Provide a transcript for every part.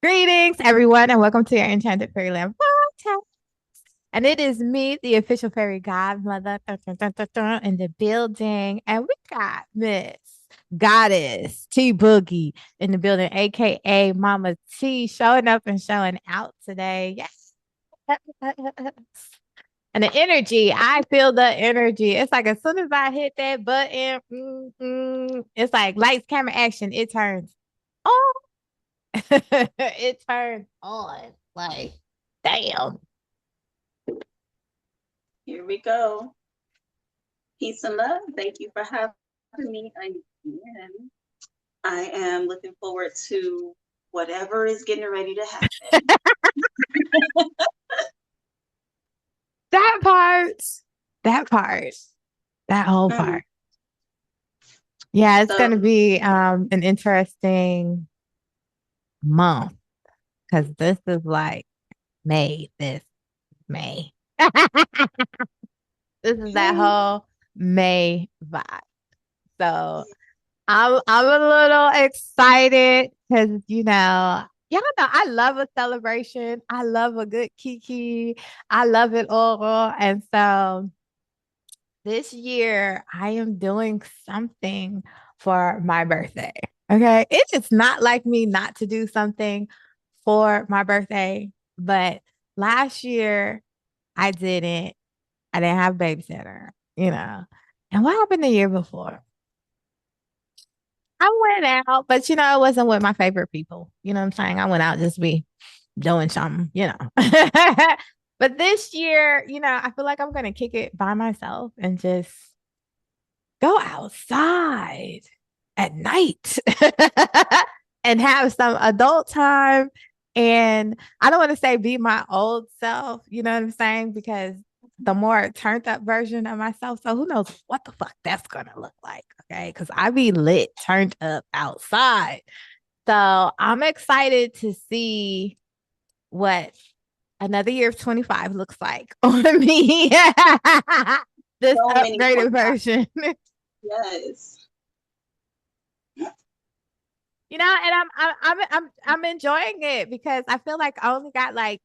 Greetings, everyone, and welcome to your Enchanted FairyLand Vortex. And it is me, the official fairy godmother, in the building. And we got Miss Goddess T-Boogie in the building, aka Mama T, showing up and showing out today. Yes. And the energy, I feel the energy. It's like as soon as I hit that button, it's like lights, camera, action. It turns on. It turned on. Like, damn. Here we go. Peace and love. Thank you for having me again. I am looking forward to whatever is getting ready to happen. That part, that part, that whole part. Yeah, it's gonna be an interesting month because this is like this May. This is that whole May vibe. So I'm a little excited because y'all know I love a celebration. I love a good kiki. I love it all. And so this year I am doing something for my birthday. Okay. It is not like me not to do something for my birthday, but last year I didn't. I didn't have a babysitter. And what happened the year before? I went out, but it wasn't with my favorite people. You know what I'm saying? I went out just be doing something. But this year, I feel like I'm gonna kick it by myself and just go outside at night and have some adult time. And I don't want to say be my old self, you know what I'm saying? Because the more turned up version of myself. So who knows what the fuck that's gonna look like. Okay. Because I be lit, turned up outside. So I'm excited to see what another year of 25 looks like on me. This So upgraded version. Yes. And I'm enjoying it because I feel like I only got like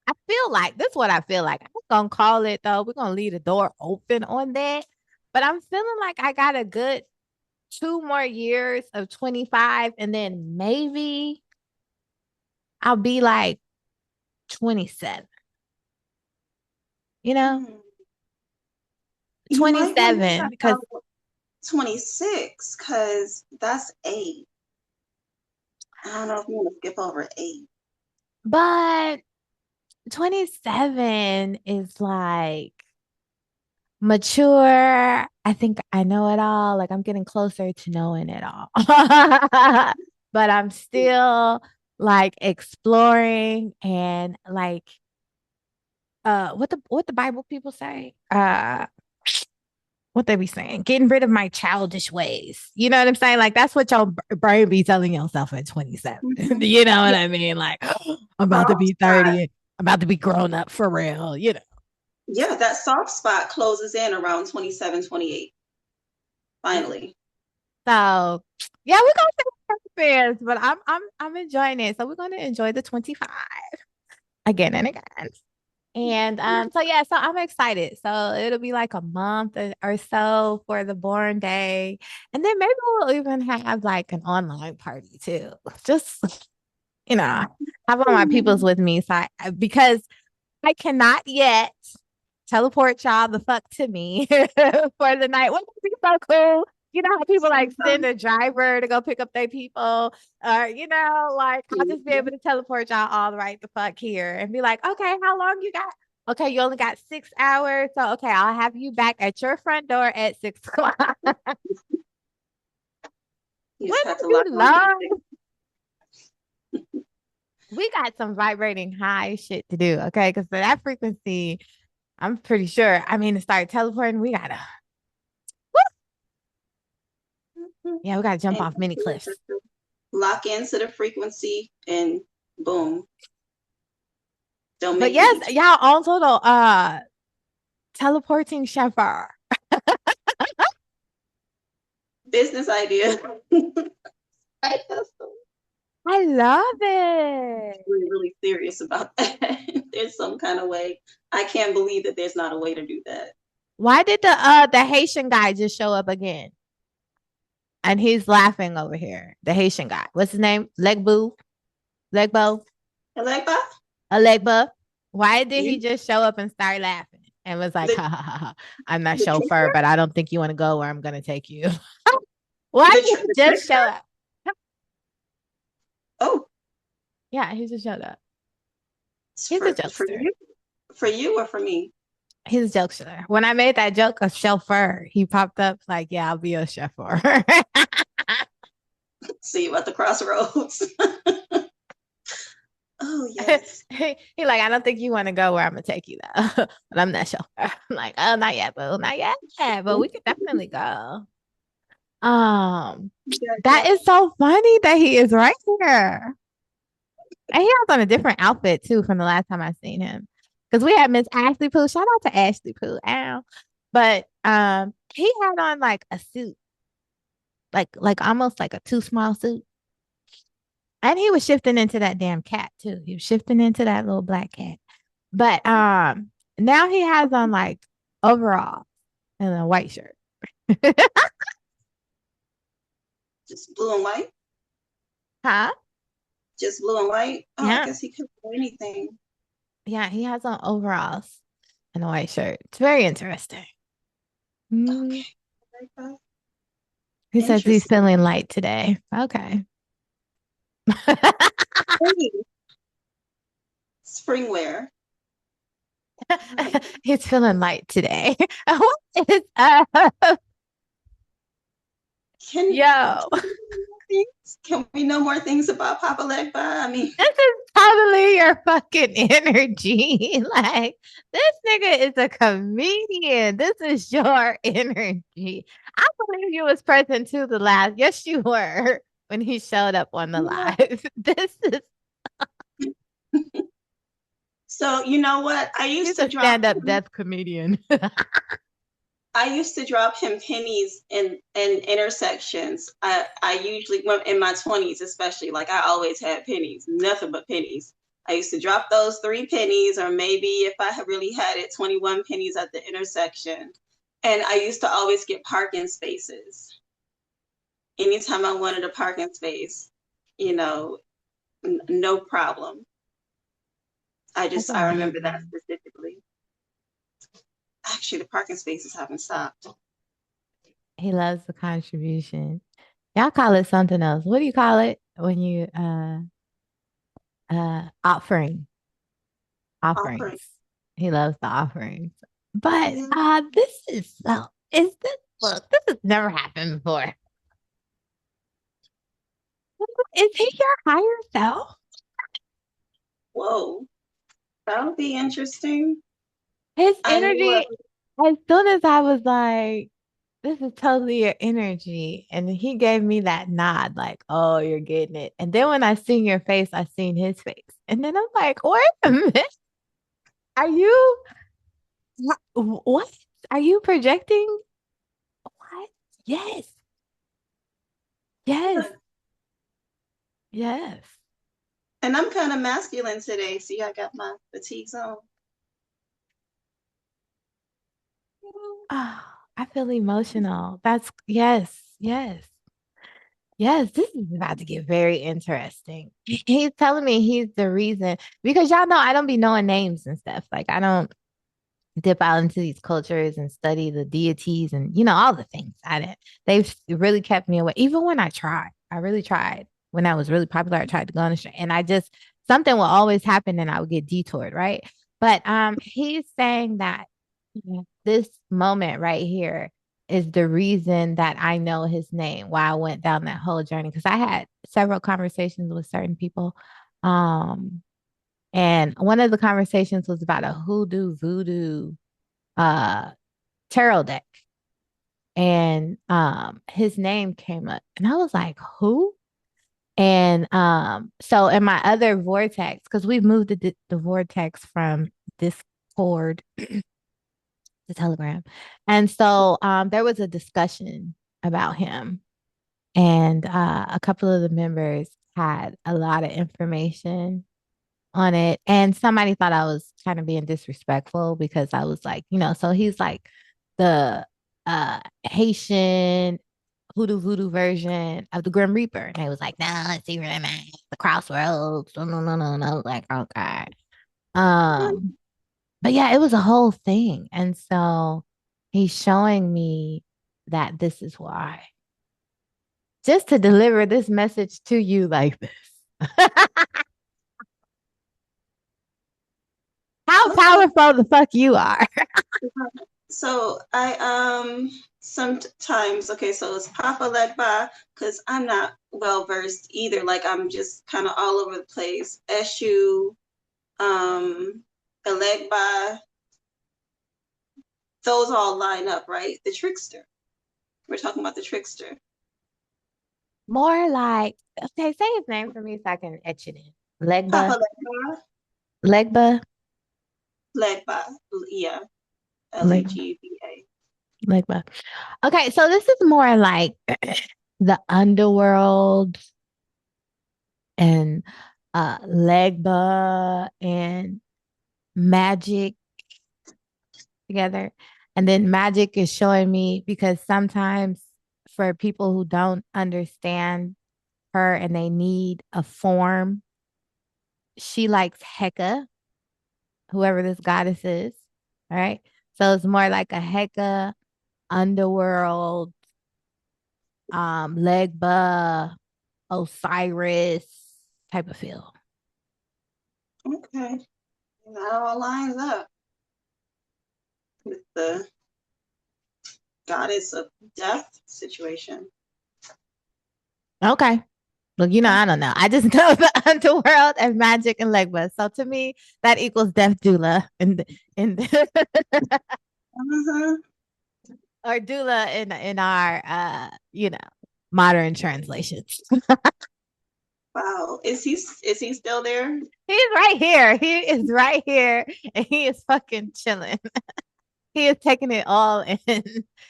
I feel like this is what I feel like. I'm gonna call it though. We're gonna leave the door open on that. But I'm feeling like I got a good 2 more years of 25, and then maybe I'll be like 27. You know, You might want to 27 check because out 26 because that's 8. I don't know if you want to skip over 8. but 27 is like mature. I think I know it all. Like I'm getting closer to knowing it all. But I'm still like exploring and like what the Bible people say? What they be saying? Getting rid of my childish ways. You know what I'm saying? Like that's what your brain be telling yourself at 27. You know what Yeah. I mean? Like I'm about to be 30. I'm about to be grown up for real. Yeah, that soft spot closes in around 27, 28. Finally. So yeah, we're gonna say fairs, but I'm enjoying it. So we're gonna enjoy the 25 again and again. And so yeah, so I'm excited. So it'll be like a month or so for the born day. And then maybe we'll even have like an online party too. Just, have all my peoples with me. Because I cannot yet teleport y'all the fuck to me for the night. Wouldn't it be so cool? You know how people like send a driver to go pick up their people, or like I'll just be able to teleport y'all all right the fuck here and be like, okay, how long you got? Okay, you only got 6 hours, so okay, I'll have you back at your front door at 6 o'clock. You just have Wouldn't to it lock be on. love? We got some vibrating high shit to do, okay? Because for that frequency, I'm pretty sure. I mean, to start teleporting, we gotta, yeah, we gotta jump And off many cliffs. lock into the frequency and boom. Don't But make any yes, y'all on total teleporting chauffeur. business idea. I I I love it. Really, really serious about that. There's some kind of way. I can't believe that there's not a way to do that. Why did the Haitian guy just show up again? And he's laughing over here. The Haitian guy. What's his name? Legbo? Legbo? Alekba, Legba? Why did he you just show up and start laughing? And was like, the ha ha ha ha. I'm not the chauffeur, trickster? but I don't think you want to go where I'm gonna take you. Why did he The just show trickster? up? Oh, Yeah, he just showed up. it's He's a for jokester. you or for me? He's a jokester. When I made that joke of chauffeur, he popped up like, yeah, I'll be a chauffeur. See you at the crossroads. Oh yes. he like, I don't think you want to go where I'm gonna take you though. But I'm not sure. I'm like, oh, not yet, boo, not yet. Yeah, but we could definitely go. Um, Yeah, that yeah. is so funny that he is right here. And he has on a different outfit too from the last time I seen him. Because we had Miss Ashley Pooh. Shout out to Ashley Pooh. Ow. But he had on like a suit, like almost like a too small suit. And he was shifting into that damn cat too. He was shifting into that little black cat. But now he has on like overalls and a white shirt. Just blue and white. Huh? Just blue and white. Oh, I Yeah. guess he could wear anything. Yeah, he has on overalls and a white shirt. It's very interesting. Mm. Okay. Very He says he's interesting. feeling light today. Okay. Hey, spring wear. Right. He's feeling light today. What is up? Can Yo, can we know more things about Papa Legba? I mean, this is totally your fucking energy. Like, this nigga is a comedian. This is your energy. I believe you was present to the last. Yes, you were when he showed up on the yeah. live. This is So you know what? he's a stand-up death comedian. I used to drop him pennies in intersections. I usually in my 20s, especially, like I always had pennies, nothing but pennies. I used to drop those 3 pennies, or maybe if I had really had it, 21 pennies at the intersection. And I used to always get parking spaces. Anytime I wanted a parking space, you know, no problem. That's I remember amazing. that specifically. Actually, the parking spaces haven't stopped. He loves the contribution. Y'all call it something else. What do you call it when you offering Offering. offerings? He loves the offerings. But Yeah. this is so is this look, this has never happened before. Is he your higher self? Whoa. That would be interesting. His I knew energy, it. as soon as I was like, this is totally your energy. And he gave me that nod, like, oh, you're getting it. And then when I seen your face, I seen his face. And then I'm like, wait a minute. Are you what? Are you projecting? What? Yes. Yes. Yes. And I'm kind of masculine today. See, I got my fatigues on. Oh, I feel emotional. That's yes, yes. Yes, this is about to get very interesting. He's telling me he's the reason because y'all know I don't be knowing names and stuff. Like I don't dip out into these cultures and study the deities and all the things. I didn't. They've really kept me away. Even when I tried, I really tried. When I was really popular, I tried to go on the street, and I just something will always happen, and I would get detoured, right? But he's saying that this moment right here is the reason that I know his name, why I went down that whole journey. Because I had several conversations with certain people. Um, and one of the conversations was about a hoodoo voodoo uh tarot deck. And his name came up and I was like, who? And so in my other vortex, because we've moved the vortex from Discord to Telegram. And so there was a discussion about him. and a couple of the members had a lot of information on it. And somebody thought I was kind of being disrespectful because I was like, so he's like the Haitian hoodoo voodoo version of the Grim Reaper. And they was like, no, it's even the crossroads. No, no, no, no, no. Like, okay. Um, but yeah, it was a whole thing. And so he's showing me that this is why. Just to deliver this message to you like this. How Okay. powerful the fuck you are. So I sometimes, okay, so it's Papa Legba because I'm not well versed either. Like I'm just kind of all over the place. Eshu, Elegba, those all line up, right? The trickster. We're talking about the trickster. More like, okay, say his name for me so I can etch it in. Papa Legba. Legba, Legba. Legba, yeah, Legba. Legba. Legba. Okay, so this is more like the underworld and Legba and magic together. And then magic is showing me because sometimes for people who don't understand her and they need a form, she likes Heka, whoever this goddess is. All right. So it's more like a Heka underworld, Legba, Osiris type of feel. Okay, that all lines up with the goddess of death situation. Okay. Look, I don't know. I just know the underworld and magic and Legba. So to me, that equals death doula in Uh-huh. or doula in our modern translations. Wow, is he still there? He's right here. He is right here and he is fucking chilling. He is taking it all in.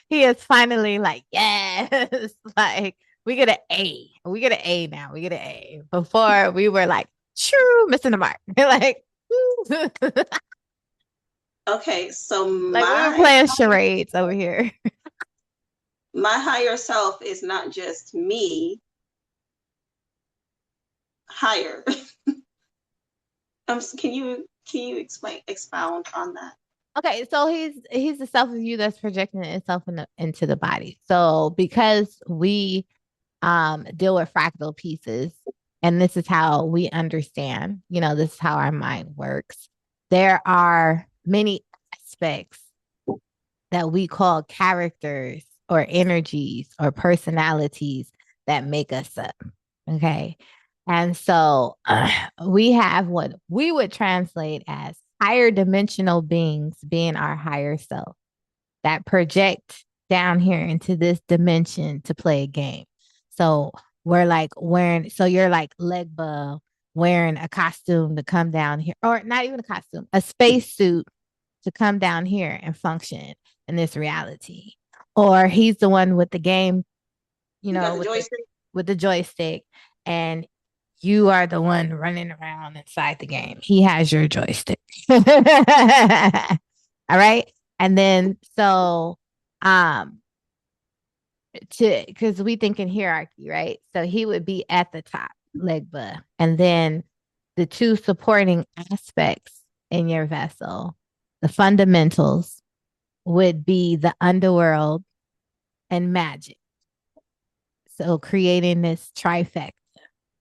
He is finally like, yes, like we get an A. We get an A now. We get an A. Before we were like, true, missing the mark. Like, Okay, so like we were playing charades over here. my higher self is not just me higher. Can you expound on that? Okay, so he's the self of you that's projecting itself into the body. So because we deal with fractal pieces, and this is how we understand, this is how our mind works. There are many aspects that we call characters or energies or personalities that make us up. Okay. And so we have what we would translate as higher dimensional beings being our higher self that project down here into this dimension to play a game. So we're like so you're like Legba wearing a costume to come down here, or not even a costume, a spacesuit to come down here and function in this reality. Or he's the one with the game, You got the with joystick? the joystick, and you are the one running around inside the game. He has your joystick. All right. And then so because we think in hierarchy, right? So he would be at the top, Legba, and then the two supporting aspects in your vessel, the fundamentals would be the underworld and magic. So creating this trifecta.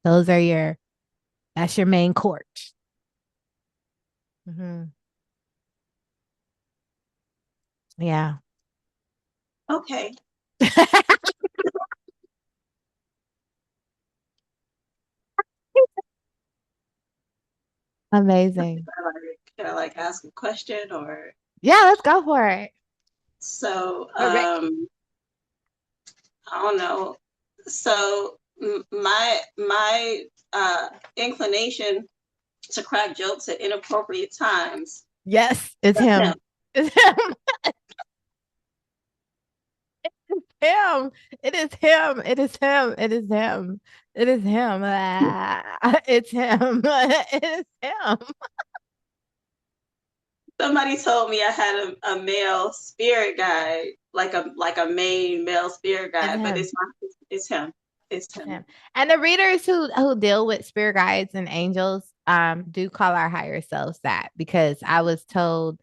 Those are that's your main court. Mm-hmm. Yeah. Okay. Amazing. Can I like ask a question or Yeah, let's go for it. so We're ready. I don't know. So my inclination to crack jokes at inappropriate times. Yes, it's That's him. him. It's him. him. It is him. It is him. It is him. It is him. It's him. It is him. Somebody told me I had a male spirit guide, like a main male spirit It's guide, but him. it's him. It's It's him. him. And the readers who deal with spirit guides and angels do call our higher selves that because I was told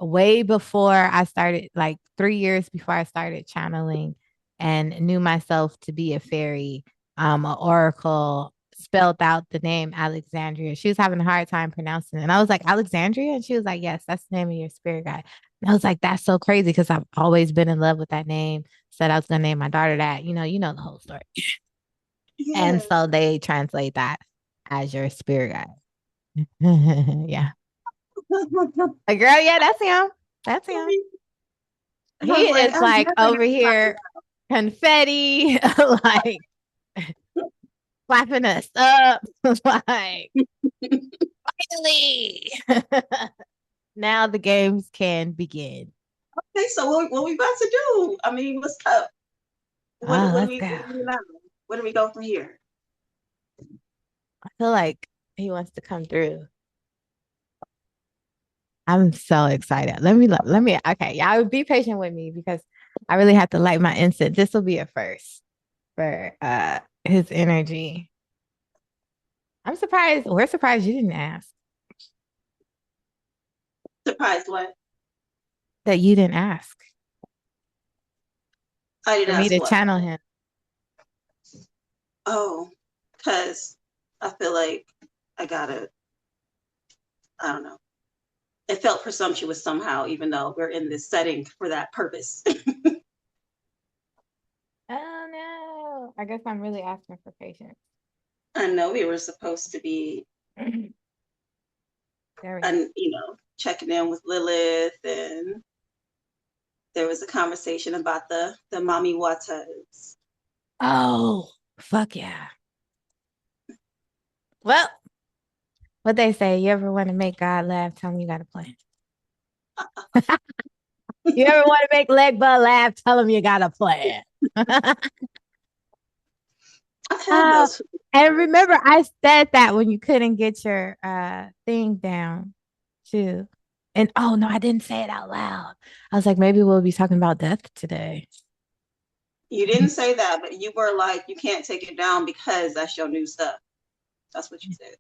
way before I started, like 3 years before I started channeling and knew myself to be a fairy, an oracle spelled out the name Alexandria. She was having a hard time pronouncing it. And I was like, Alexandria? And she was like, yes, that's the name of your spirit guide. And I was like, that's so crazy because I've always been in love with that name. Said I was gonna name my daughter that. You know the whole story. And so Yes. they translate that as your spirit guide. Yeah. Like, girl, yeah, that's him. That's him. I He was like, is I'm like never over gonna find here confetti, like clapping us up. Like, finally. Now the games can begin. Okay, so what we about to do? I mean, what's up? Oh, let's go. Where do we go from here? I feel like he wants to come through. I'm so excited. Okay, y'all be patient with me because I really have to light my incense. This will be a first for his energy. I'm surprised. We're surprised you didn't ask Surprise what? that you didn't ask I for didn't me ask to what. channel him. Oh, because I feel like I gotta, I don't know. It felt presumptuous somehow, even though we're in this setting for that purpose. Oh no. I guess I'm really asking for patience. I know we were supposed to be, There we go. and checking in with Lilith, and there was a conversation about the mommy waters. Oh, fuck yeah. Well, what they say, you ever want to make God laugh, tell him you got a plan. You ever want to make leg butt laugh, tell him you got a plan. I've had uh, those and words. remember, I said that when you couldn't get your thing down, too. And oh no, I didn't say it out loud. I was like, maybe we'll be talking about death today. You didn't say that, but you were like, you can't take it down because that's your new stuff. That's what you said.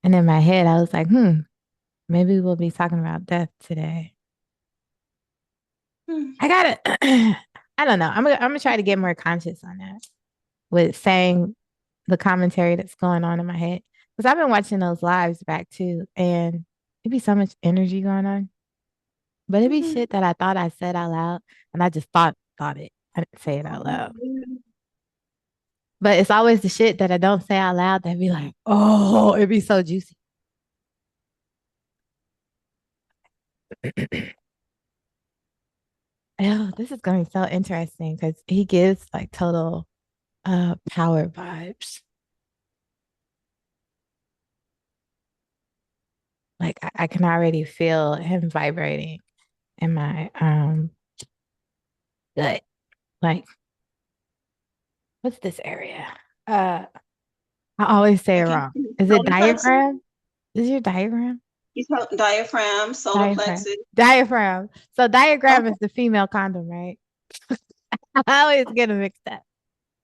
And in my head, I was like, maybe we'll be talking about death today. Hmm. I gotta, I don't know. I'm gonna try to get more conscious on that with saying the commentary that's going on in my head. Because I've been watching those lives back too, and it'd be so much energy going on. But it'd be shit that I thought I said out loud, and I just thought it. I didn't say it out loud. But it's always the shit that I don't say out loud that'd be like, oh, it'd be so juicy. Oh, this is going to be so interesting because he gives like total power vibes. Like I can already feel him vibrating in my gut. Like, what's this area? Uh I always say it Okay. wrong. Is it Solar plexus. diagram? Is your diagram? Diaphragm, solar Diaphragm. plexus. Diaphragm. So Oh, diagram is the female condom, right? I always get them mixed up.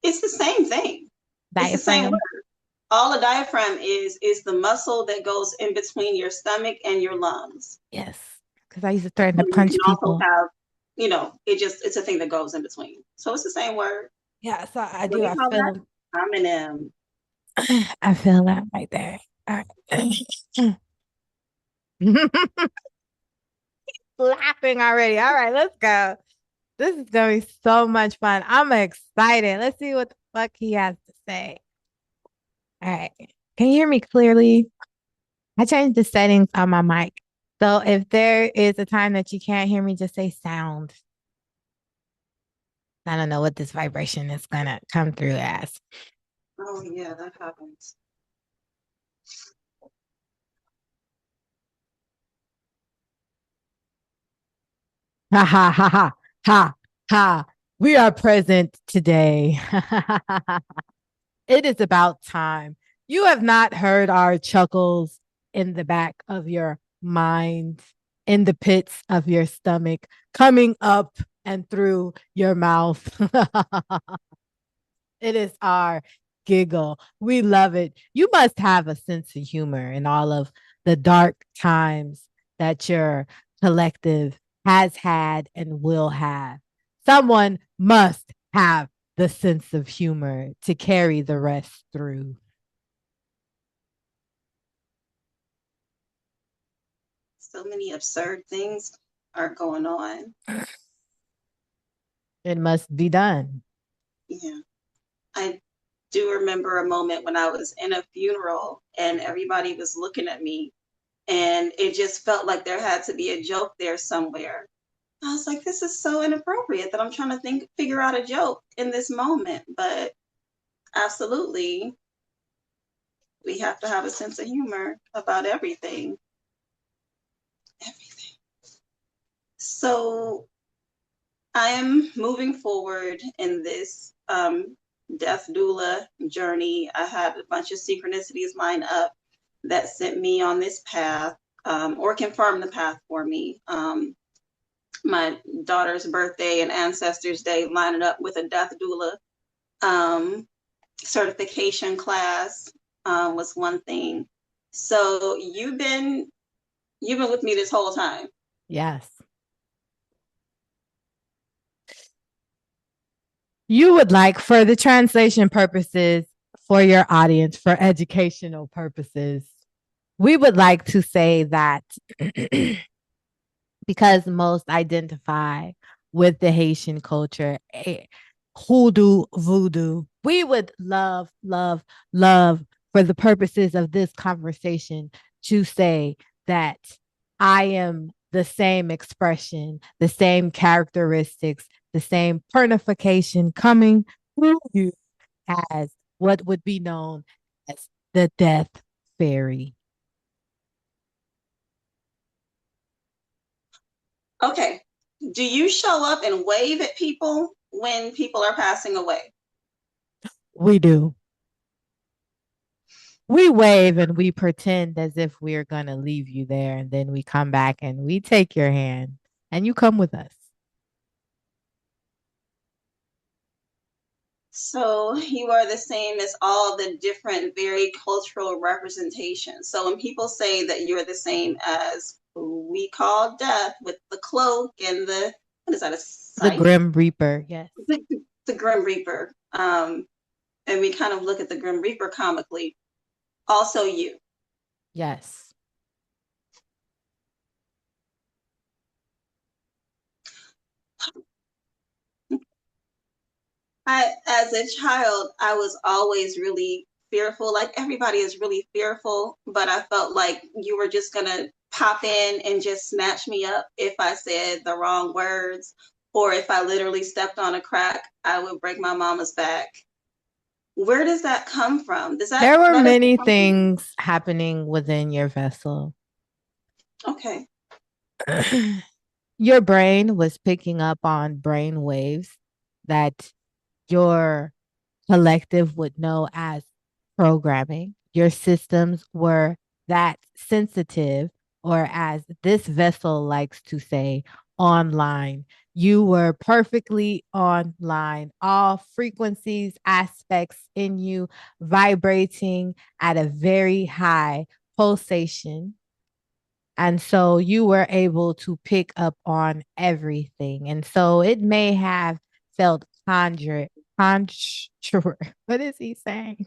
it's the same thing. It's the same Diaphragm. word. All a diaphragm is the muscle that goes in between your stomach and your lungs. Yes. Because I used to threaten to And you punch can also people. have, it's a thing that goes in between. So it's the same word. Yeah, so I What do. do you I call that? feel Homonym. I feel that right there. All right. Laughing already. All right, let's go. This is gonna be so much fun. I'm excited. Let's see what the fuck he has to say. All right. Can you hear me clearly? I changed the settings on my mic. So if there is a time that you can't hear me, just say sound. I don't know what this vibration is gonna come through as. Oh yeah, that happens. Ha ha ha ha ha ha We are present today. It is about time. You have not heard our chuckles in the back of your mind, in the pits of your stomach, coming up and through your mouth. It is our giggle. We love it. You must have a sense of humor in all of the dark times that your collective has had and will have. Someone must have the sense of humor to carry the rest through. So many absurd things are going on. It must be done. Yeah. I do remember a moment when I was in a funeral and everybody was looking at me, and it just felt like there had to be a joke there somewhere. I was like, this is so inappropriate that I'm trying to figure out a joke in this moment. But absolutely, we have to have a sense of humor about everything. Everything. So I am moving forward in this death doula journey. I had a bunch of synchronicities lined up that sent me on this path, or confirmed the path for me. My daughter's birthday and Ancestors Day lined up with a death doula certification class was one thing. So you've been with me this whole time. Yes. You would like, for the translation purposes, for your audience, for educational purposes, we would like to say that because most identify with the Haitian culture, hoodoo, voodoo. We would love, love, love for the purposes of this conversation to say that I am the same expression, the same characteristics, the same pernification coming through you as what would be known as the death fairy. Okay. Do you show up and wave at people when people are passing away? We do. We wave and we pretend as if we're going to leave you there. And then we come back and we take your hand and you come with us. So you are the same as all the different, very cultural representations. So when people say that you're the same as who we call death with the cloak and the, what is that, a The scythe? Grim Reaper. Yes. The Grim Reaper. And we kind of look at the Grim Reaper comically. Also you. Yes. As a child, I was always really fearful. Like everybody is really fearful, but I felt like you were just gonna pop in and just snatch me up if I said the wrong words, or if I literally stepped on a crack, I would break my mama's back. Where does that come from? Does There were that many is things happening within your vessel. okay? Your brain was picking up on brain waves that your collective would know as programming. Your systems were that sensitive, or as this vessel likes to say, online. You were perfectly online, all frequencies, aspects in you vibrating at a very high pulsation. And so you were able to pick up on everything. And so it may have felt what is he saying?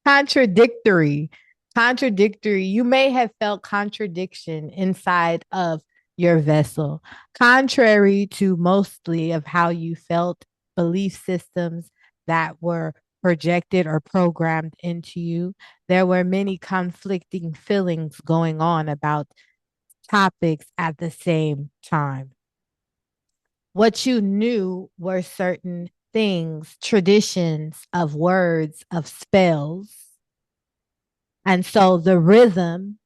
Contradictory. Contradictory. You may have felt contradiction inside of your vessel, contrary to mostly of how you felt, belief systems that were projected or programmed into you. There were many conflicting feelings going on about topics at the same time. What you knew were certain things, traditions of words, of spells. And so the rhythm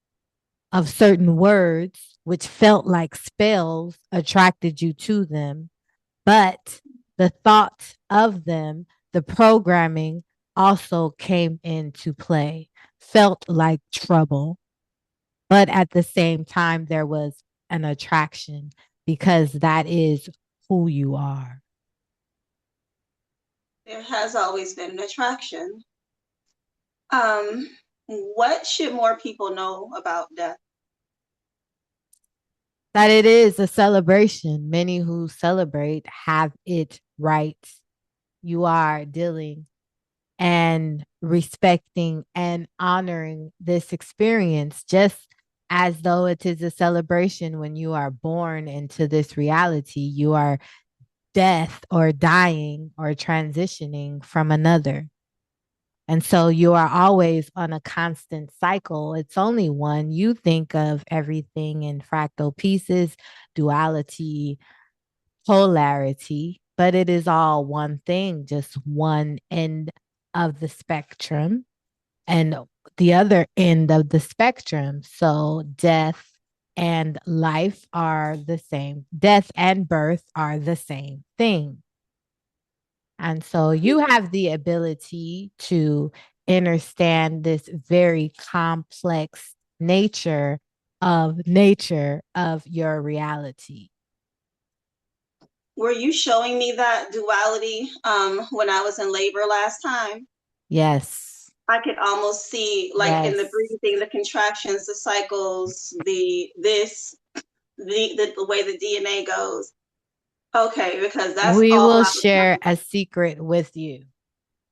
of certain words, which felt like spells, attracted you to them. But the thought of them, the programming also came into play, felt like trouble. But at the same time, there was an attraction because that is who you are. There has always been an attraction. Um, what should more people know about death? That it is a celebration. Many who celebrate have it right. You are dealing and respecting and honoring this experience just as though it is a celebration when you are born into this reality. You are death or dying or transitioning from another. And so you are always on a constant cycle. It's only one. You think of everything in fractal pieces, duality, polarity, but it is all one thing, just one end of the spectrum and the other end of the spectrum. So death and life are the same. Death and birth are the same thing. And so you have the ability to understand this very complex nature of your reality. Were you showing me that duality when I was in labor last time? Yes. I could almost see, like in the Yes. breathing, the contractions, the cycles, the way the DNA goes. Okay, because that's We all will I was share trying a secret with you.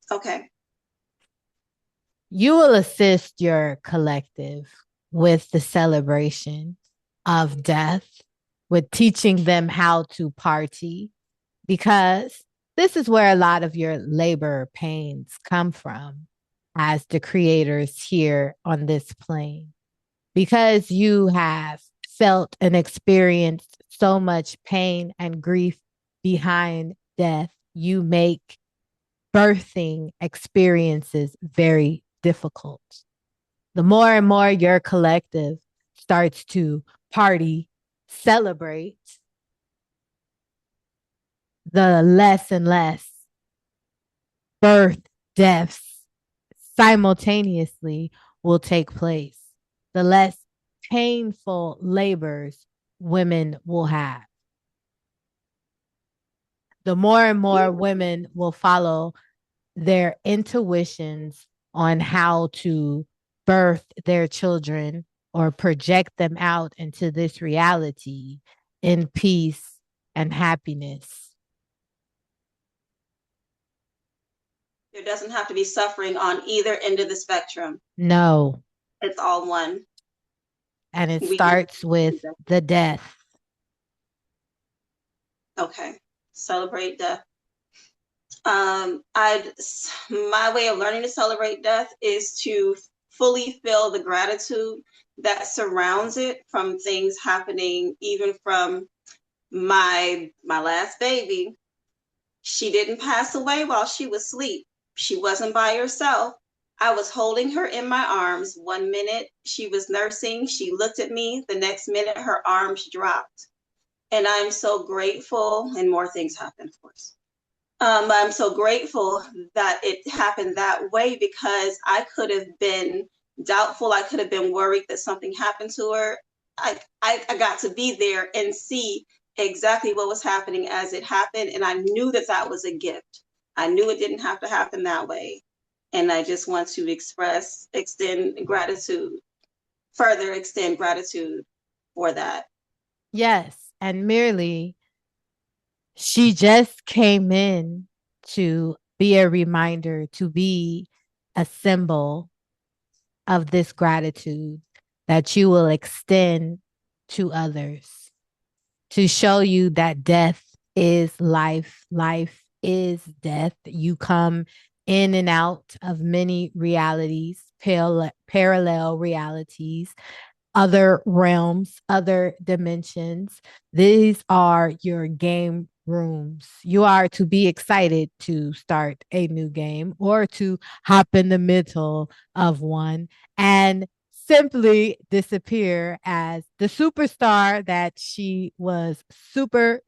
to. Okay. You will assist your collective with the celebration of death, with teaching them how to party, because this is where a lot of your labor pains come from as the creators here on this plane. Because you have felt and experienced so much pain and grief behind death, you make birthing experiences very difficult. The more and more your collective starts to party, celebrate, the less and less birth deaths simultaneously will take place. The less painful labors women will have. The more and more women will follow their intuitions on how to birth their children or project them out into this reality in peace and happiness. There doesn't have to be suffering on either end of the spectrum. No. It's all one. And it We can. starts with the death. Okay. Celebrate death. I my way of learning to celebrate death is to fully feel the gratitude that surrounds it, from things happening, even from my last baby. She didn't pass away while she was asleep. She wasn't by herself. I was holding her in my arms. One minute she was nursing, she looked at me. The next minute her arms dropped. And I'm so grateful, and more things happened, of course. I'm so grateful that it happened that way, because I could have been doubtful. I could have been worried that something happened to her. I got to be there and see exactly what was happening as it happened. And I knew that that was a gift. I knew it didn't have to happen that way. And I just want to extend gratitude, further extend gratitude for that. Yes. And merely she just came in to be a reminder, to be a symbol of this gratitude that you will extend to others, to show you that death is life, life is death. You come in and out of many realities, parallel realities, other realms, other dimensions. These are your game rooms. You are to be excited to start a new game or to hop in the middle of one and simply disappear as the superstar that she was super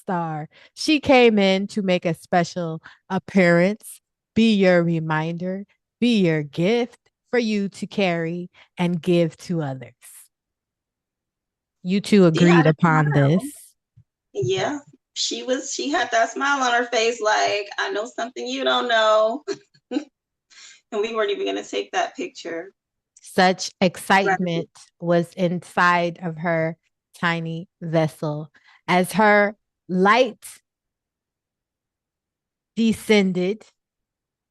star. She came in to make a special appearance, be your reminder, be your gift for you to carry and give to others. You two She had agreed a upon smile. this. Yeah. She had that smile on her face, like, I know something you don't know. And we weren't even gonna take that picture. Such Gratitude. excitement was inside of her tiny vessel as her light descended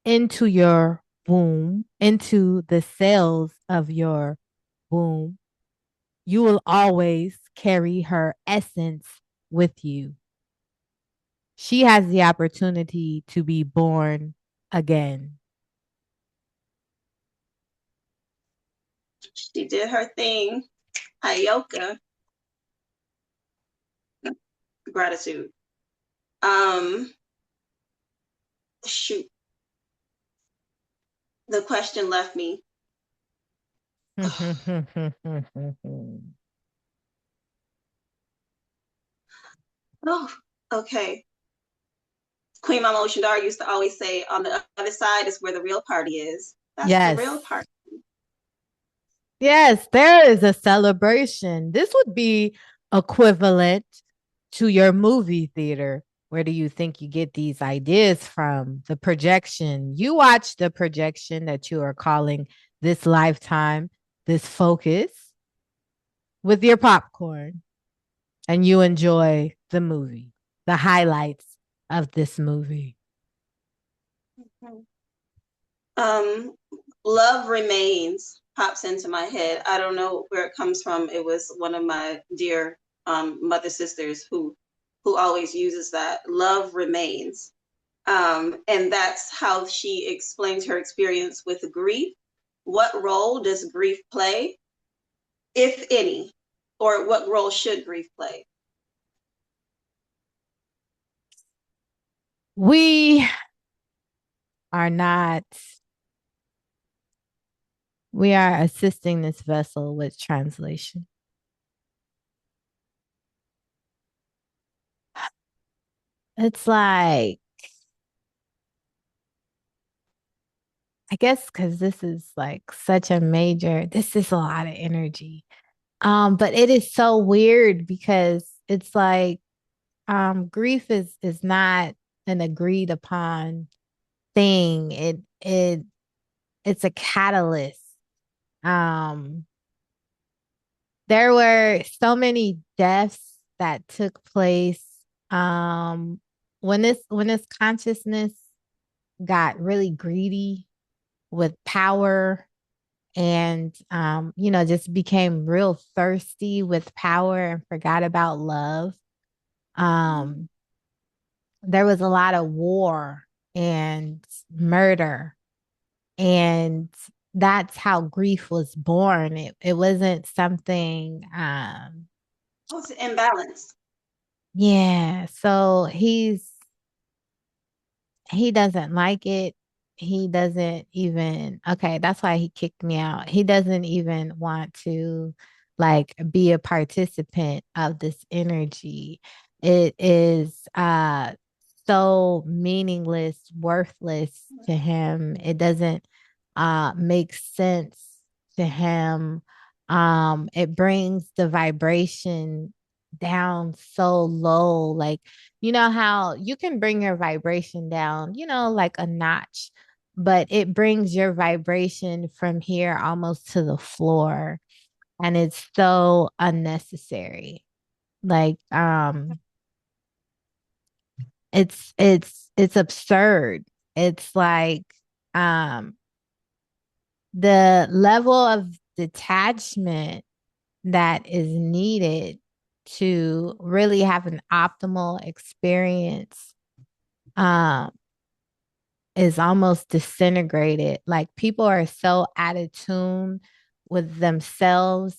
into your womb, into the cells of your womb. You will always carry her essence with you. She has the opportunity to be born again. She did her thing. Ayoka. Gratitude. Um, Shoot. The question left me. Oh, okay. Queen Mama Ocean used to always say, on the other side is where the real party is. That's the Yes. real party. Yes, there is a celebration. This would be equivalent to your movie theater. Where do you think you get these ideas from? The projection. You watch the projection that you are calling this lifetime, this focus with your popcorn, and you enjoy the movie, the highlights of this movie. Um, Love Remains pops into my head. I don't know where it comes from. It was one of my dear mother sisters who always uses that. Love Remains. And that's how she explains her experience with grief. What role does grief play, if any, or what role should grief play? We are not, we are assisting this vessel with translation. It's like, I guess because this is like such a major, this is a lot of energy. But it is so weird because it's like grief is not an agreed upon thing. It's a catalyst. Um, there were so many deaths that took place when this consciousness got really greedy with power and just became real thirsty with power and forgot about love. um there was a lot of war and murder, and that's how grief was born. It wasn't something Oh, it's an imbalance. yeah, so he doesn't like it. He doesn't even, okay, that's why he kicked me out. He doesn't even want to like be a participant of this energy. It is so meaningless, worthless to him. It doesn't make sense to him. It brings the vibration down so low. Like, you know how you can bring your vibration down, like a notch, but it brings your vibration from here almost to the floor. And it's so unnecessary. Like, it's absurd. It's like, um, the level of detachment that is needed to really have an optimal experience um is almost disintegrated. Like people are so out of tune with themselves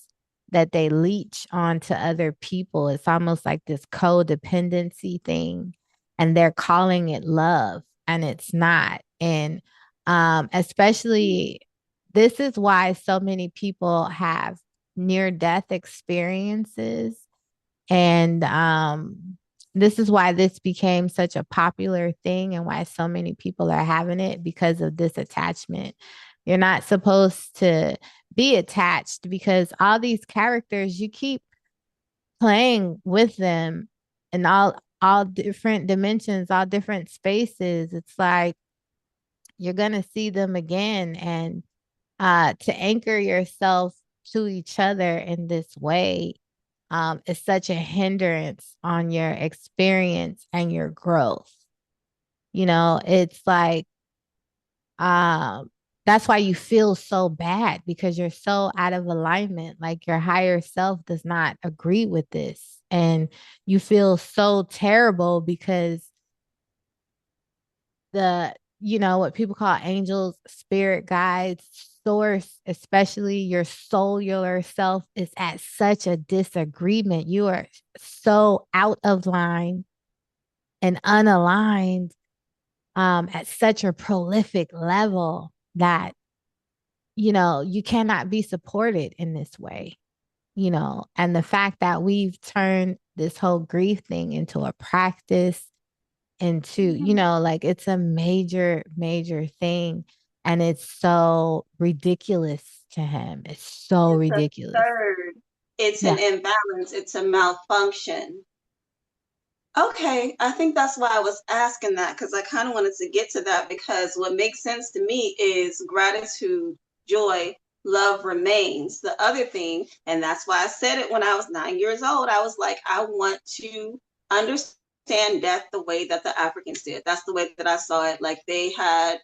that they leech onto other people. It's almost like this codependency thing, and they're calling it love, and it's not. And especially, this is why so many people have near death experiences, and this is why this became such a popular thing and why so many people are having it because of this attachment. You're not supposed to be attached because all these characters you keep playing with them in all different dimensions, all different spaces. It's like you're gonna see them again, and to anchor yourself to each other in this way is such a hindrance on your experience and your growth. It's like um that's why you feel so bad because you're so out of alignment. Like your higher self does not agree with this. And you feel so terrible because what people call angels, spirit guides, source, especially your cellular self, is at such a disagreement. You are so out of line and unaligned at such a prolific level that you cannot be supported in this way. And the fact that we've turned this whole grief thing into a practice, into, like it's a major, major thing. And it's so ridiculous to him. It's so It's ridiculous. absurd. It's an Yeah. imbalance. It's a malfunction. Okay, I think that's why I was asking that because I kind of wanted to get to that because what makes sense to me is gratitude, joy, love remains. The other thing, and that's why I said it when I was 9 years old, I was like, I want to understand death the way that the Africans did. That's the way that I saw it. Like they had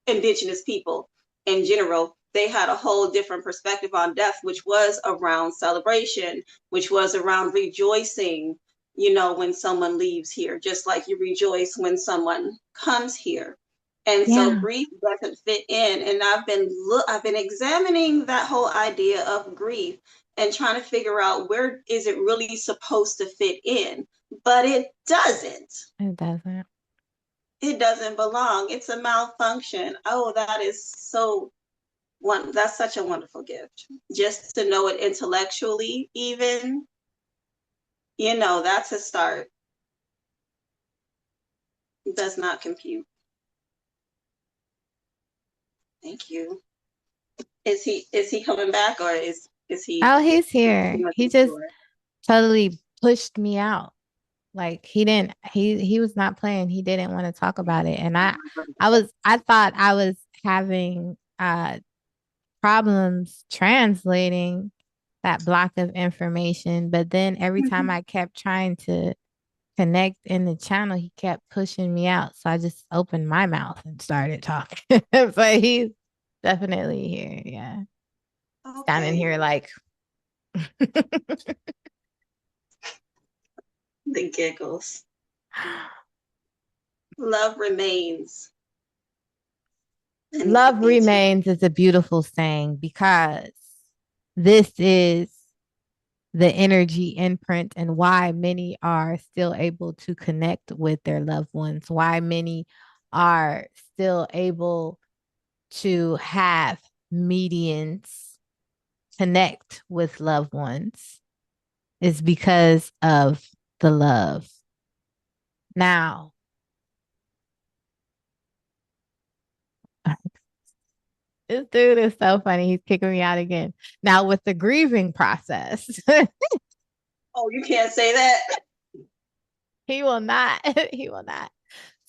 indigenous people in general, they had a whole different perspective on death, which was around celebration, which was around rejoicing, when someone leaves here, just like you rejoice when someone comes here. And so Yeah. grief doesn't fit in. And I've been examining that whole idea of grief and trying to figure out where is it really supposed to fit in, but it doesn't. It doesn't. It doesn't belong. It's a malfunction. Oh, that is so that's such a wonderful gift. Just to know it intellectually, even, that's a start. It does not compute. Thank you. Is he coming back or is he Oh, he's pretty here. much He in just store? totally pushed me out. Like he didn't he was not playing. He didn't want to talk about it. And I thought I was having problems translating that block of information, but then every time I kept trying to connect in the channel, he kept pushing me out. So I just opened my mouth and started talking. But he's definitely here. Yeah. Standing Okay. here like The giggles. Love remains. love Me too. remains is a beautiful saying because this is the energy imprint and why many are still able to connect with their loved ones, why many are still able to have medians connect with loved ones is because of the love. Now, this dude is so funny. He's kicking me out again. Now, with the grieving process, Oh, you can't say that. he will not. He will not.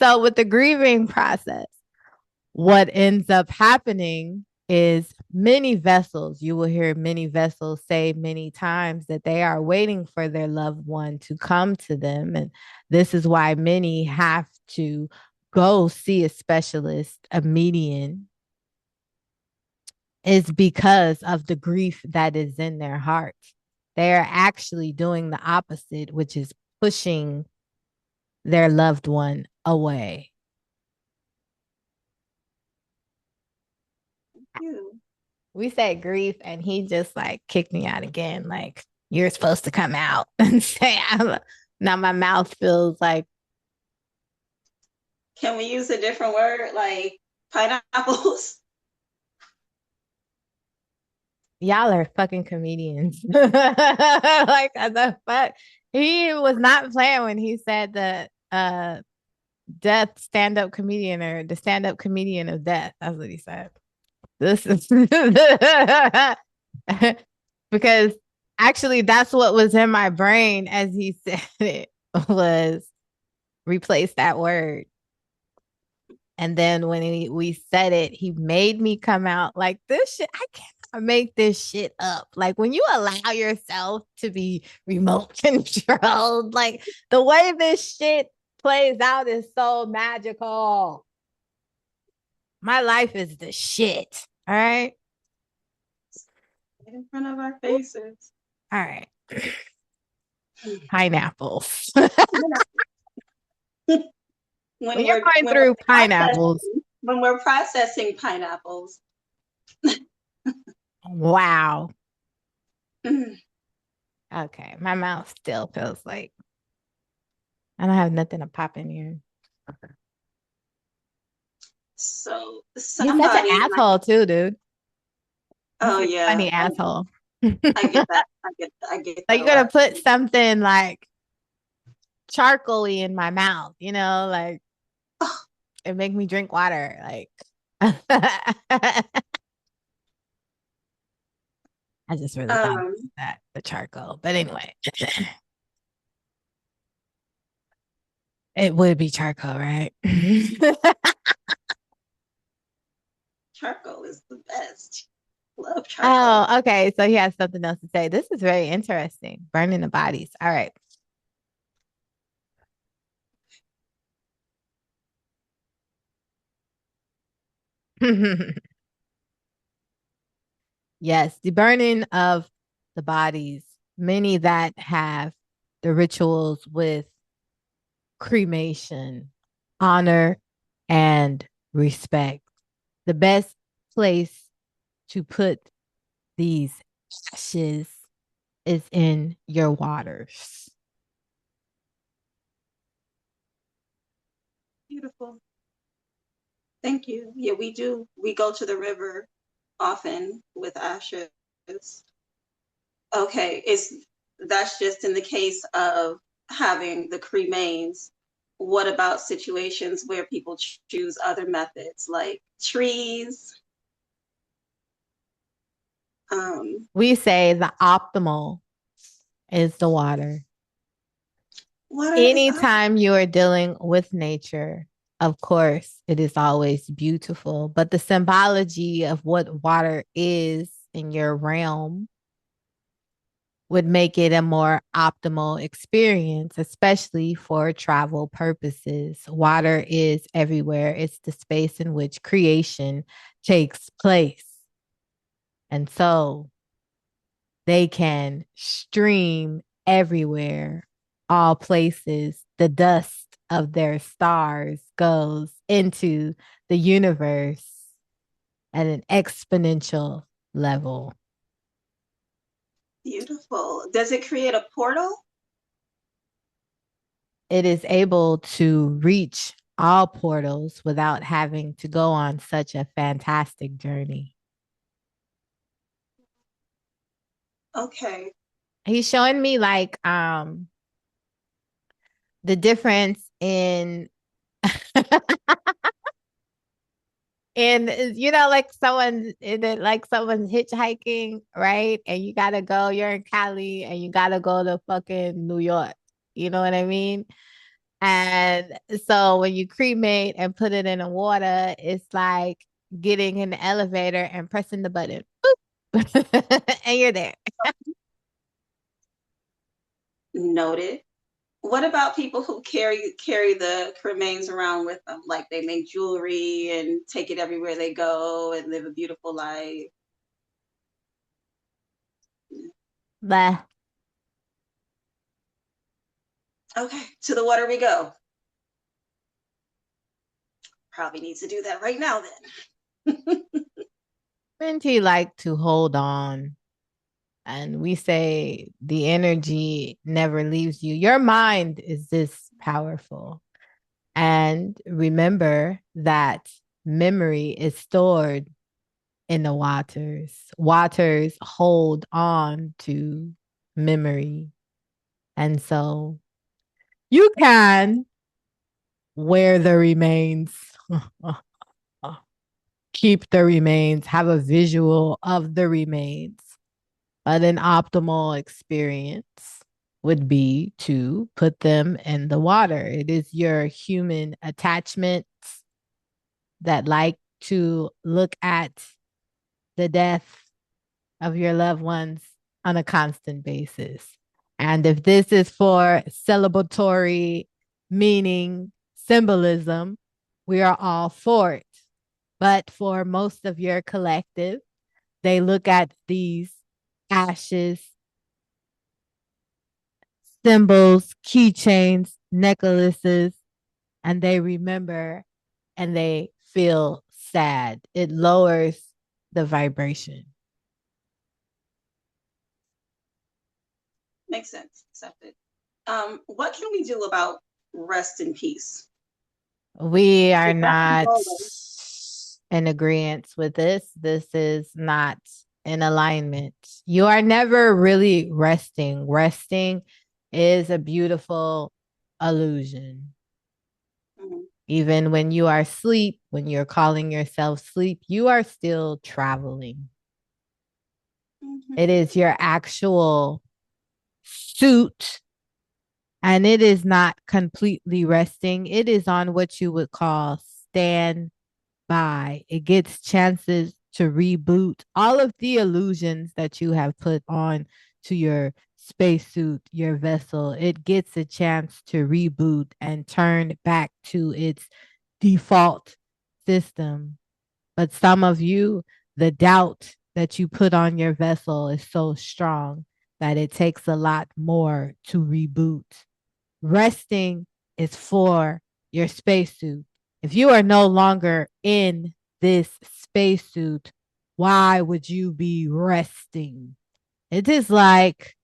So, with the grieving process, what ends up happening is many vessels, you will hear many vessels say many times that they are waiting for their loved one to come to them. And this is why many have to go see a specialist, a median, is because of the grief that is in their heart. They are actually doing the opposite, which is pushing their loved one away. You. We said grief, and he just like kicked me out again. Like, you're supposed to come out and say, now my mouth feels like Can we use a different word like pineapples? y'all are fucking comedians. Like, what the fuck? He was not playing when he said the death stand-up comedian or the stand-up comedian of death. That's what he said. This is because actually that's what was in my brain as he said it was replace that word. And then when we said it, he made me come out like this shit. I can't make this shit up. Like when you allow yourself to be remote controlled, like the way this shit plays out is so magical. My life is the shit. All right. In front of our faces. All right. Pineapples. When you're going through pineapples. When we're processing pineapples. Wow. Okay. My mouth still feels like I don't have nothing to pop in here. So You're such an somebody asshole too, dude. oh You're a yeah. funny asshole. I get that. I get Like that you're a gonna lot. put something like charcoaly in my mouth, you know, like it make me drink water. Like I just really thought Um that the charcoal. But anyway, it would be charcoal, right? charcoal is the best. Love charcoal. Oh, okay. So he has something else to say. This is very interesting. Burning the bodies. All right. Yes, the burning of the bodies. Many that have the rituals with cremation, honor, and respect. The best place to put these ashes is in your waters. Beautiful. Thank you. Yeah, we do. We go to the river often with ashes. Okay, it's that's just in the case of having the cremains. What about situations where people choose other methods like trees? We say the optimal is the water. Water is Anytime you are dealing with nature, of course, it is always beautiful, but the symbology of what water is in your realm would make it a more optimal experience, especially for travel purposes. Water is everywhere, it's the space in which creation takes place. And so they can stream everywhere, all places. The dust of their stars goes into the universe at an exponential level. beautiful. Does it create a portal? It is able to reach all portals without having to go on such a fantastic journey. Okay. He's showing me like the difference in and you know, like someone in it, like someone's hitchhiking, right? And you gotta go, you're in Cali and you gotta go to fucking New York. You know what I mean? And so when you cremate and put it in the water, it's like getting in the elevator and pressing the button. And you're there. Noted. What about people who carry the cremains around with them? Like they make jewelry and take it everywhere they go and live a beautiful life. Blah. Okay, to the water we go. Probably needs to do that right now then. Minty like to hold on. And we say the energy never leaves you. Your mind is this powerful. And remember that memory is stored in the waters. Waters hold on to memory. And so you can wear the remains, keep the remains, have a visual of the remains. But an optimal experience would be to put them in the water. It is your human attachments that like to look at the death of your loved ones on a constant basis. And if this is for celebratory meaning, symbolism, we are all for it. But for most of your collective, they look at these ashes, symbols, keychains, necklaces, and they remember and they feel sad. It lowers the vibration. Makes sense. Accepted. What can we do about rest in peace? We are Because that's the not goal. in agreement with this. This is not in alignment. You are never really resting. Resting is a beautiful illusion. Mhm. Even when you are asleep, when you're calling yourself sleep, you are still traveling. It Mhm. is your actual suit, and it is not completely resting. It is on what you would call stand by. It gets chances to reboot all of the illusions that you have put on to your spacesuit, your vessel. It gets a chance to reboot and turn back to its default system. But some of you, the doubt that you put on your vessel is so strong that it takes a lot more to reboot. Resting is for your spacesuit. If you are no longer in this spacesuit, why would you be resting? It is like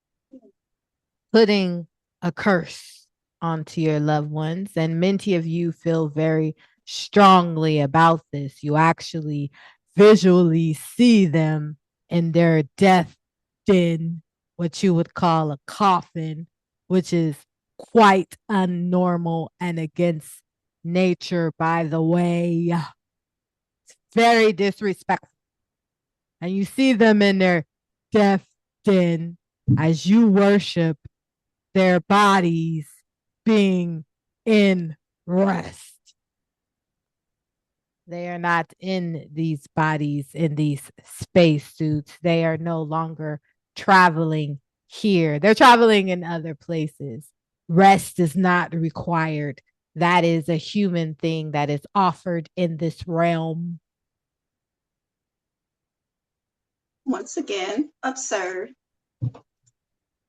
putting a curse onto your loved ones. And many of you feel very strongly about this. You actually visually see them in their death den, what you would call a coffin, which is quite unnormal and against nature, by the way. Very disrespectful. And you see them in their death den as you worship their bodies being in rest. They are not in these bodies, in these spacesuits. They are no longer traveling here. They're traveling in other places. Rest is not required. That is a human thing that is offered in this realm. Once again, absurd.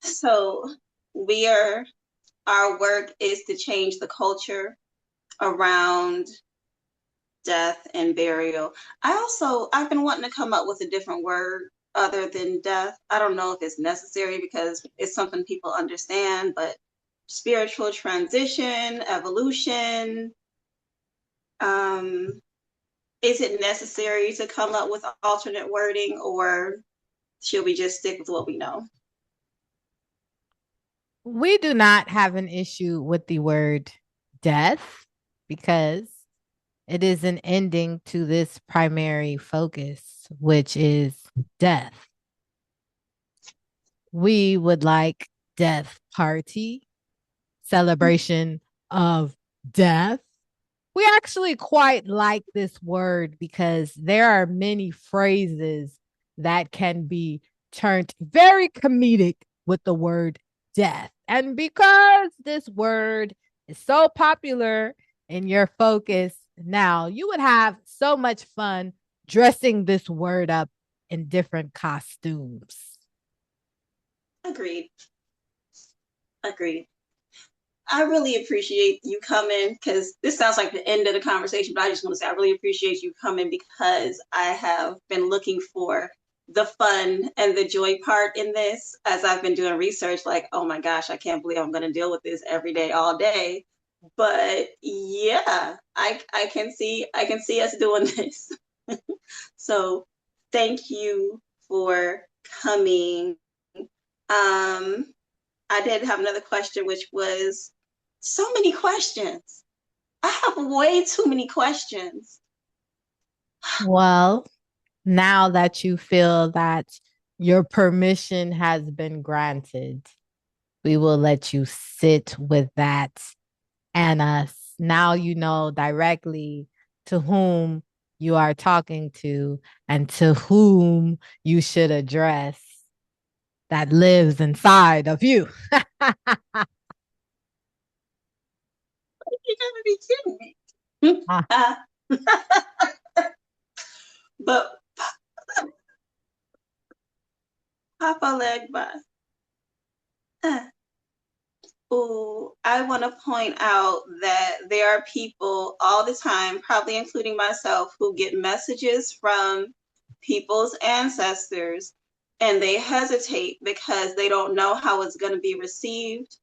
So we are, our work is to change the culture around death and burial. I've been wanting to come up with a different word other than death. I don't know if it's necessary because it's something people understand, but spiritual transition, evolution. Um, is it necessary to come up with alternate wording, or should we just stick with what we know? We do not have an issue with the word death because it is an ending to this primary focus, which is death. We would like death party, celebration of death. We actually quite like this word because there are many phrases that can be turned very comedic with the word death. And because this word is so popular in your focus now, you would have so much fun dressing this word up in different costumes. Agreed. Agreed. I really appreciate you coming because this sounds like the end of the conversation, but I just want to say I really appreciate you coming because I have been looking for the fun and the joy part in this as I've been doing research. Like, oh my gosh, I can't believe I'm going to deal with this every day, all day. But yeah, I can see us doing this. So thank you for coming. Um, I did have another question, which was so many questions. I have way too many questions. Well, now that you feel that your permission has been granted, we will let you sit with that. And now you know directly to whom you are talking to and to whom you should address that lives inside of you. You gotta be kidding me. Ah, But Papa Legba. Ooh, I want to point out that there are people all the time, probably including myself, who get messages from people's ancestors and they hesitate because they don't know how it's going to be received.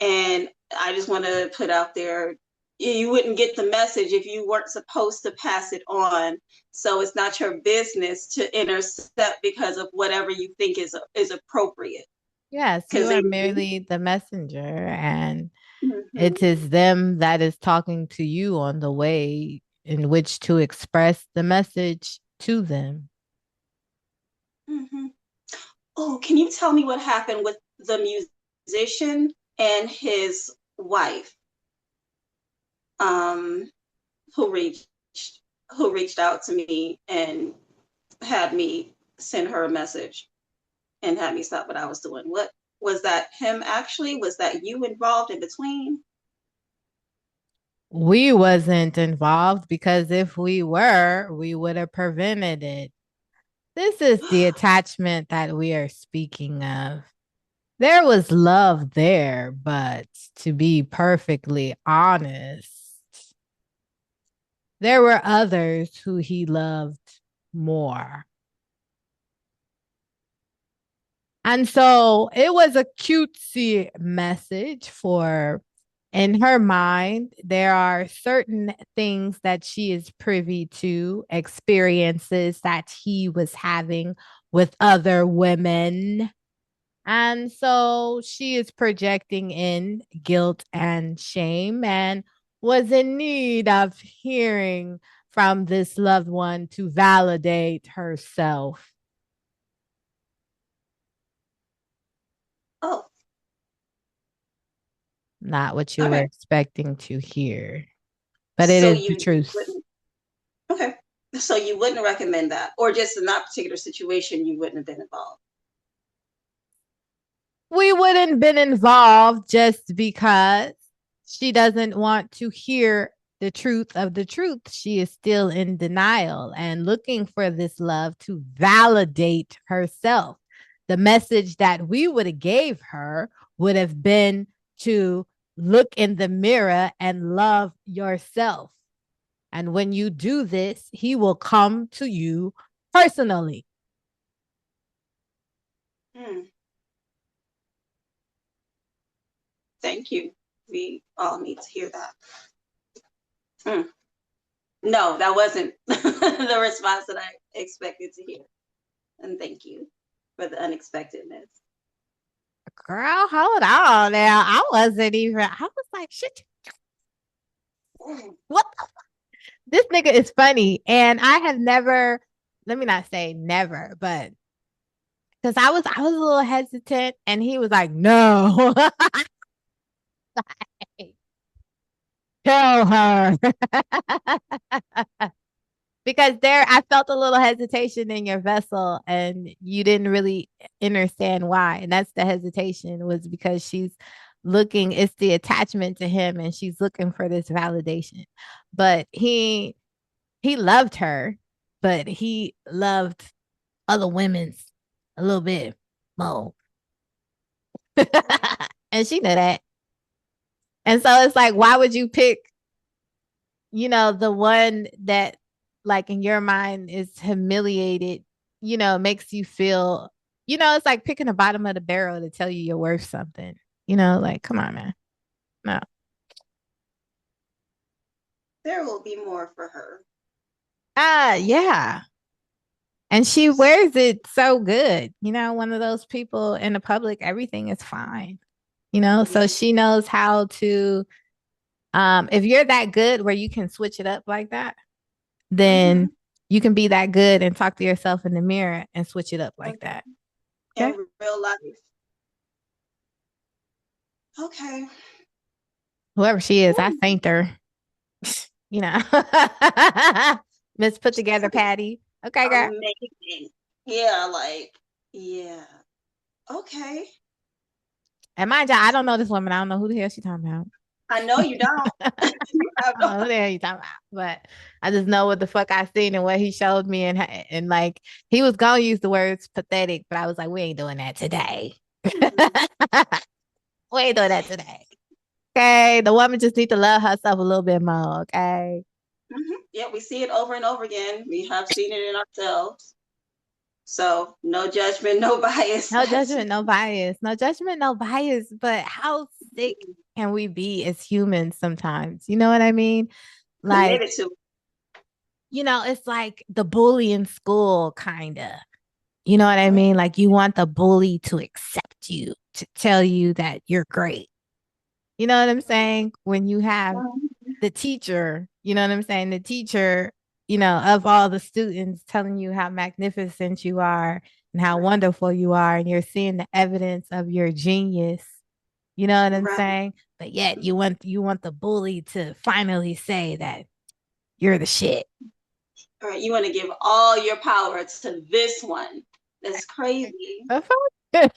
And I just want to put out there, you wouldn't get the message if you weren't supposed to pass it on. So it's not your business to intercept because of whatever you think is appropriate. yes, you Because are they, merely the messenger, and it mm-hmm, is them that is talking to you on the way in which to express the message to them. mm-hmm. Oh, can you tell me what happened with the musician and his wife, um, who reached who reached out to me and had me send her a message and had me stop what I was doing? What was that? Him actually? Was that you involved in between? We wasn't involved because if we were, we would have prevented it. This is the attachment that we are speaking of. There was love there, but to be perfectly honest, there were others who he loved more. And so it was a cutesy message for, in her mind, there are certain things that she is privy to, experiences that he was having with other women. And so she is projecting in guilt and shame and was in need of hearing from this loved one to validate herself. Oh, Not what you were okay. expecting to hear, but it So is the you truth. wouldn't, okay. So you wouldn't recommend that, or just in that particular situation, you wouldn't have been involved. We wouldn't been involved just because she doesn't want to hear the truth of the truth. She is still in denial and looking for this love to validate herself. The message that we would have gave her would have been to look in the mirror and love yourself. And when you do this, he will come to you personally. Hmm. Thank you. We all need to hear that. Hmm. No, that wasn't the response that I expected to hear. And thank you for the unexpectedness. Girl, hold on now. I wasn't even, I was like, shit, what? This nigga is funny. And I have never, let me not say never, but because I was a little hesitant and he was like, no, tell her. Because there I felt a little hesitation in your vessel and you didn't really understand why. And that's the hesitation was because she's looking, it's the attachment to him and she's looking for this validation. But he loved her, but he loved other women's a little bit more. And she knew that. And so it's like, why would you pick, the one that like in your mind is humiliated, makes you feel, it's like picking the bottom of the barrel to tell you you're worth something. Like, come on, man. No. There will be more for her. Yeah. And she wears it so good. One of those people in the public, everything is fine. you know, so Yeah. she knows how to, if you're that good where you can switch it up like that, then Mm-hmm. you can be that good and talk to yourself in the mirror and switch it up like that. Okay. In real life. Okay. Whoever she is, I Ooh, thanked her. You know, Miss Put Together Patty. Okay, girl. amazing. Yeah, like, yeah. Okay. And mind you, I don't know this woman. I don't know who the hell she's talking about. I know you don't. You have I don't no. know who the hell you talking about. But I just know what the fuck I seen and what he showed me, and like he was gonna use the words pathetic, but I was like, we ain't doing that today. We ain't doing that today. Okay, the woman just need to love herself a little bit more. Okay. Yeah, we see it over and over again. We have seen it in ourselves. So no judgment, no bias. No judgment, no bias. No judgment, no bias. But how sick can we be as humans sometimes? You know what I mean? Like, Committed to. it's like the bully in school, kind of. You know what I mean? Like, you want the bully to accept you, to tell you that you're great. You know what I'm saying? When you have the teacher, you know what I'm saying? The teacher, of all the students telling you how magnificent you are and how wonderful you are, and you're seeing the evidence of your genius. You know what I'm Right. saying? But yet you want the bully to finally say that you're the shit. All right. You want to give all your power to this one. That's crazy. The fuck?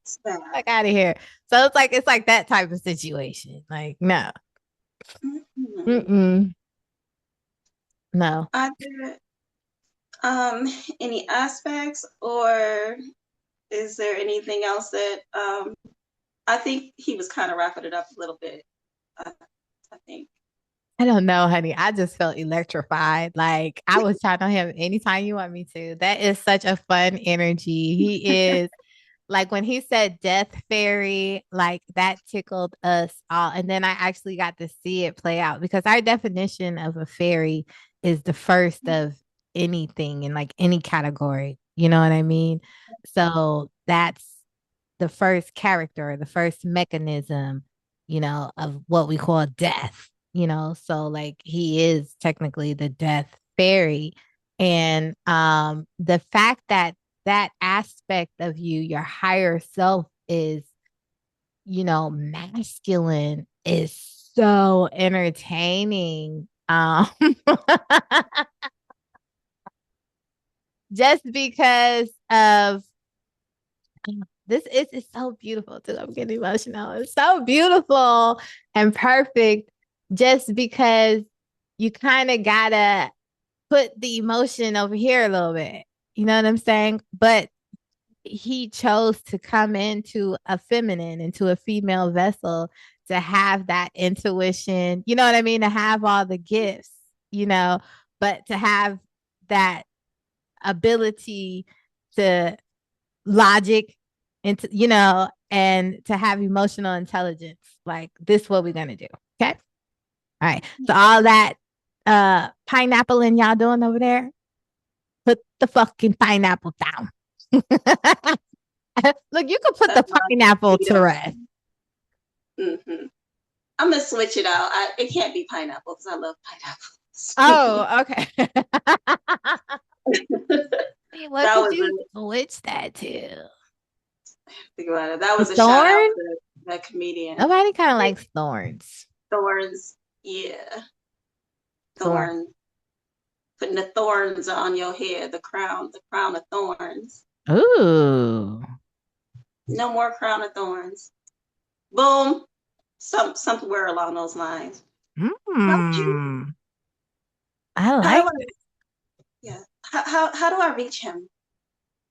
It's bad. Fuck out of here. So it's like that type of situation. Like, no. Mhm. Mm-mm. No. Are there any aspects, or is there anything else that I think he was kind of wrapping it up a little bit. I, I think. I don't know, honey. I just felt electrified. Like I was chatting on him anytime you want me to. That is such a fun energy. He is like when he said death fairy, like that tickled us all. And then I actually got to see it play out because our definition of a fairy is the first of anything in like any category. You know what I mean? So that's the first character, the first mechanism, of what we call death, So like he is technically the death fairy. And the fact that that aspect of you, your higher self is, masculine is so entertaining. Just because of this is so beautiful too. I'm getting emotional. It's so beautiful and perfect just because you kind of gotta put the emotion over here a little bit. You know what I'm saying? But he chose to come into a feminine, into a female vessel to have that intuition, you know what I mean? To have all the gifts, but to have that ability to logic and and to have emotional intelligence. Like this is what we're gonna do. Okay. All right. So all that pineapple in y'all doing over there, put the fucking pineapple down. Look, you can put the That's my pineapple to freedom. rest. Mm-hmm. I'm gonna switch it out. It can't be pineapple because I love pineapples. Oh, okay. What That could was you a switch that to? think about it. That A was a shout out thorn? to that comedian. Nobody kind of likes thorns. Thorns, yeah, Thorn. thorns. Putting the thorns on your head, the crown of thorns. Ooh. No more crown of thorns. Boom. Somewhere along those lines. Okay. Hmm. I How like do I? it. Yeah. How do I reach him?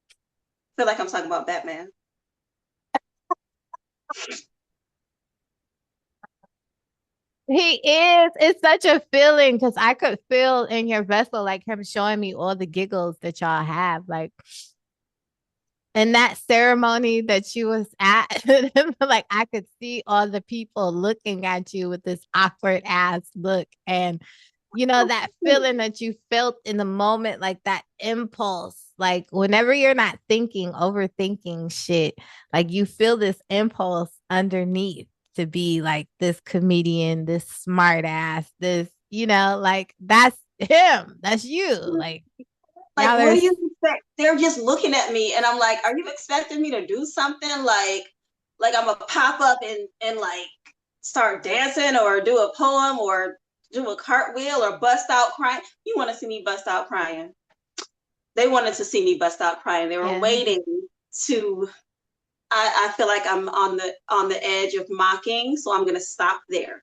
I feel like I'm talking about Batman. He is. It's such a feeling because I could feel in your vessel like him showing me all the giggles that y'all have. Like in that ceremony that you was at, like I could see all the people looking at you with this awkward ass look. And that feeling that you felt in the moment, like that impulse, Like whenever you're not thinking, overthinking shit, like you feel this impulse underneath to be like this comedian, this smart ass, this, like that's him. That's you. Like Like, y'all what are do you expect? They're just looking at me, and I'm like, are you expecting me to do something like I'm gonna pop up and like start dancing or do a poem or do a cartwheel or bust out crying? You want to see me bust out crying? They wanted to see me bust out crying. They were yeah. waiting to. I feel like I'm on the edge of mocking, so I'm gonna stop there.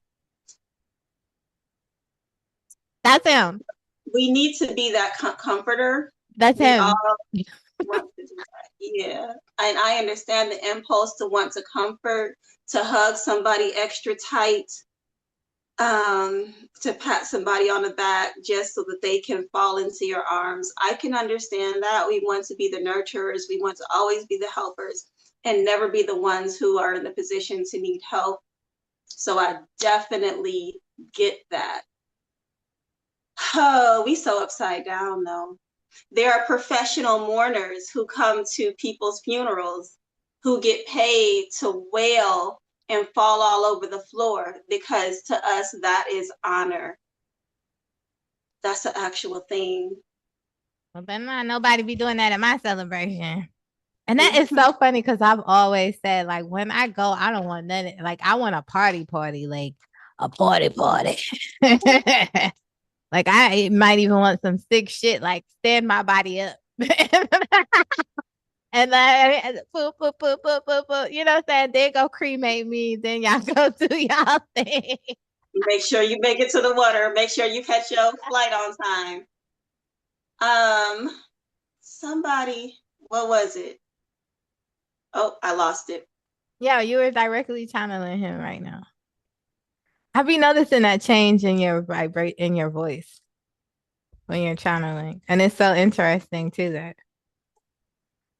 That's him. We need to be that comforter. That's We all him. want to do that. Yeah. And I understand the impulse to want to comfort, to hug somebody extra tight, to pat somebody on the back just so that they can fall into your arms. I can understand that. We want to be the nurturers, we want to always be the helpers and never be the ones who are in the position to need help. So I definitely get that. Oh, we so upside down though. There are professional mourners who come to people's funerals who get paid to wail and fall all over the floor because to us that is honor. That's an actual thing. Well, then not nobody be doing that at my celebration. And that is so funny because I've always said, like, when I go, I don't want nothing. Like, I want a party, like a party. Like, I might even want some sick shit, like stand my body up. And then, poo, poo, poo, poo, poo, poo. You know what I'm saying? They go cremate me. Then y'all go do y'all thing. Make sure you make it to the water. Make sure you catch your flight on time. Somebody, what was it? Oh, I lost it. Yeah, you were directly channeling him right now. Have you noticing that change in your vibrate in your voice when you're channeling? And it's so interesting too that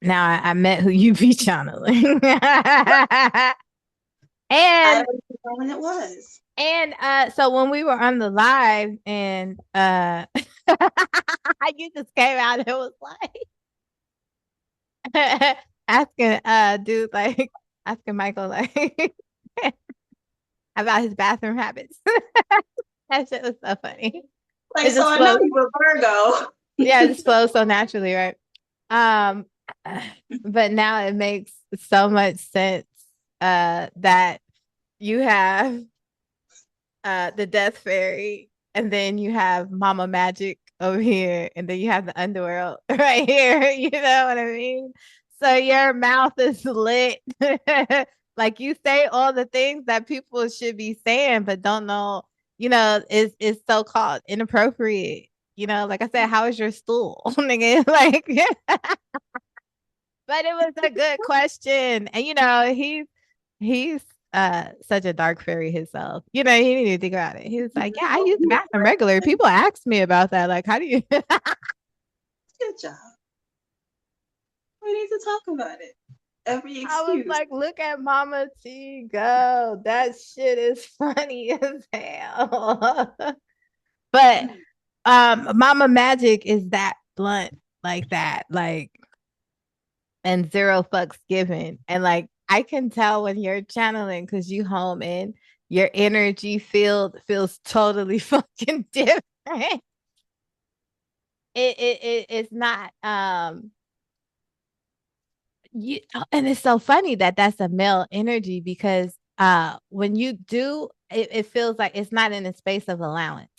now I met who you be channeling. I and don't know when it was. so when we were on the live and you just came out and was like asking dude like asking Michael like about his bathroom habits. That shit was so funny. Like, It so just I know flows. you were Virgo. Yeah, it just flows so naturally, right? Um, but now it makes so much sense that you have the Death Fairy, and then you have Mama Magic over here, and then you have the underworld right here. You know what I mean? So your mouth is lit. Like you say all the things that people should be saying, but don't know, is so called inappropriate. Like I said, how is your stool? Nigga, like but it was a good question. And he's such a dark fairy himself. He didn't even think about it. He was like, yeah, I use the bathroom regularly. People ask me about that. Like, how do you Good job. We need to talk about it. Every I was excuse. like, look at Mama T go. That shit is funny as hell. But Mama Magic is that blunt like that. Like and zero fucks given. And like I can tell when you're channeling because you home in, your energy field feels totally fucking different. It's not you and it's so funny that that's a male energy because when you do it feels like it's not in a space of allowance.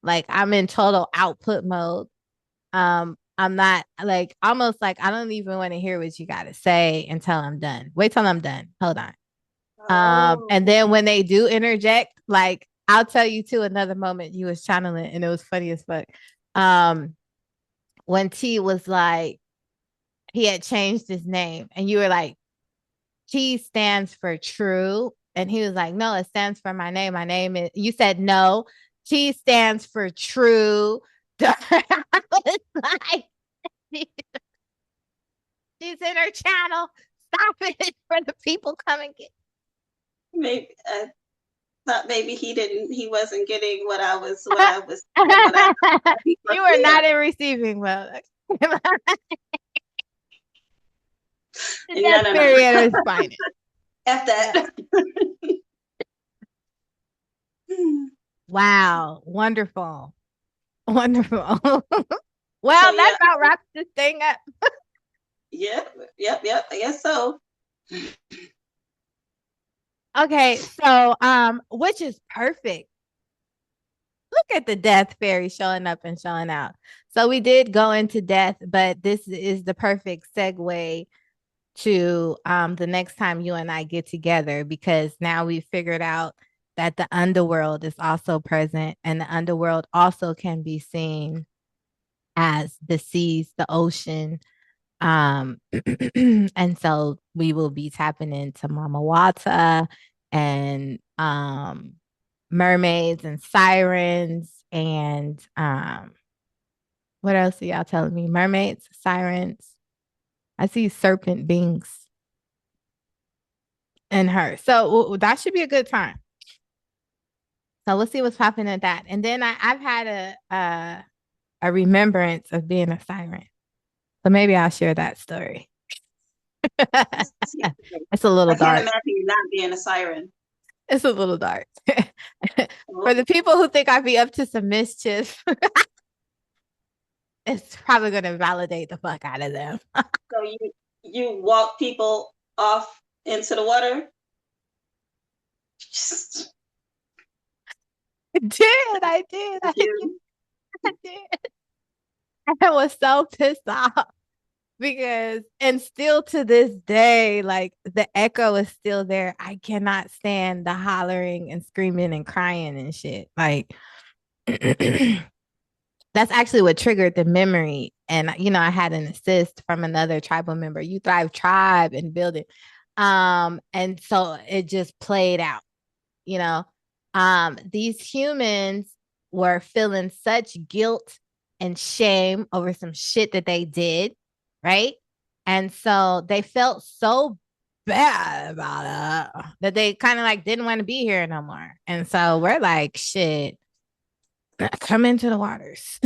Like I'm in total output mode. I'm not like almost like I don't even want to hear what you got to say until I'm done. Wait till I'm done. Hold on. Oh. And then when they do interject, like I'll tell you too another moment you was channeling and it was funny as fuck. When T was like he had changed his name and you were like T stands for true and he was like no it stands for my name is you said no T stands for true. I was like she's in her channel. Stop it for the people coming. Maybe I thought maybe he wasn't getting what I was what I You were not in receiving mode. The No, death no, no. fairy at its finest. F Yeah. that. Wow. Wonderful. Wonderful. So Well, that yeah, about wraps this thing up. yep. I guess so. Okay, so which is perfect. Look at the death fairy showing up and showing out. So we did go into death, but this is the perfect segue to the next time you and I get together, because now we've figured out that the underworld is also present, and the underworld also can be seen as the seas, the ocean. And so we will be tapping into Mama Wata and mermaids and sirens and what else are y'all telling me? Mermaids, sirens. I see serpent beings in her. So that should be a good time. So we'll see what's popping at that. And then I've had a remembrance of being a siren. So maybe I'll share that story. It's a little I can't dark. imagine you not being a siren. It's a little dark. Oh, For the people who think I'd be up to some mischief, it's probably going to validate the fuck out of them. so you walk people off into the water? I did. I did. I did. You, I did. I was so pissed off because, and still to this day, like the echo is still there. I cannot stand the hollering and screaming and crying and shit. Like, that's actually what triggered the memory. And I had an assist from another tribal member. You Thrive Tribe and build it. And so it just played out, you know. These humans were feeling such guilt and shame over some shit that they did, right? And so they felt so bad about it that they kind of like didn't want to be here no more. And so we're like, shit, come into the waters,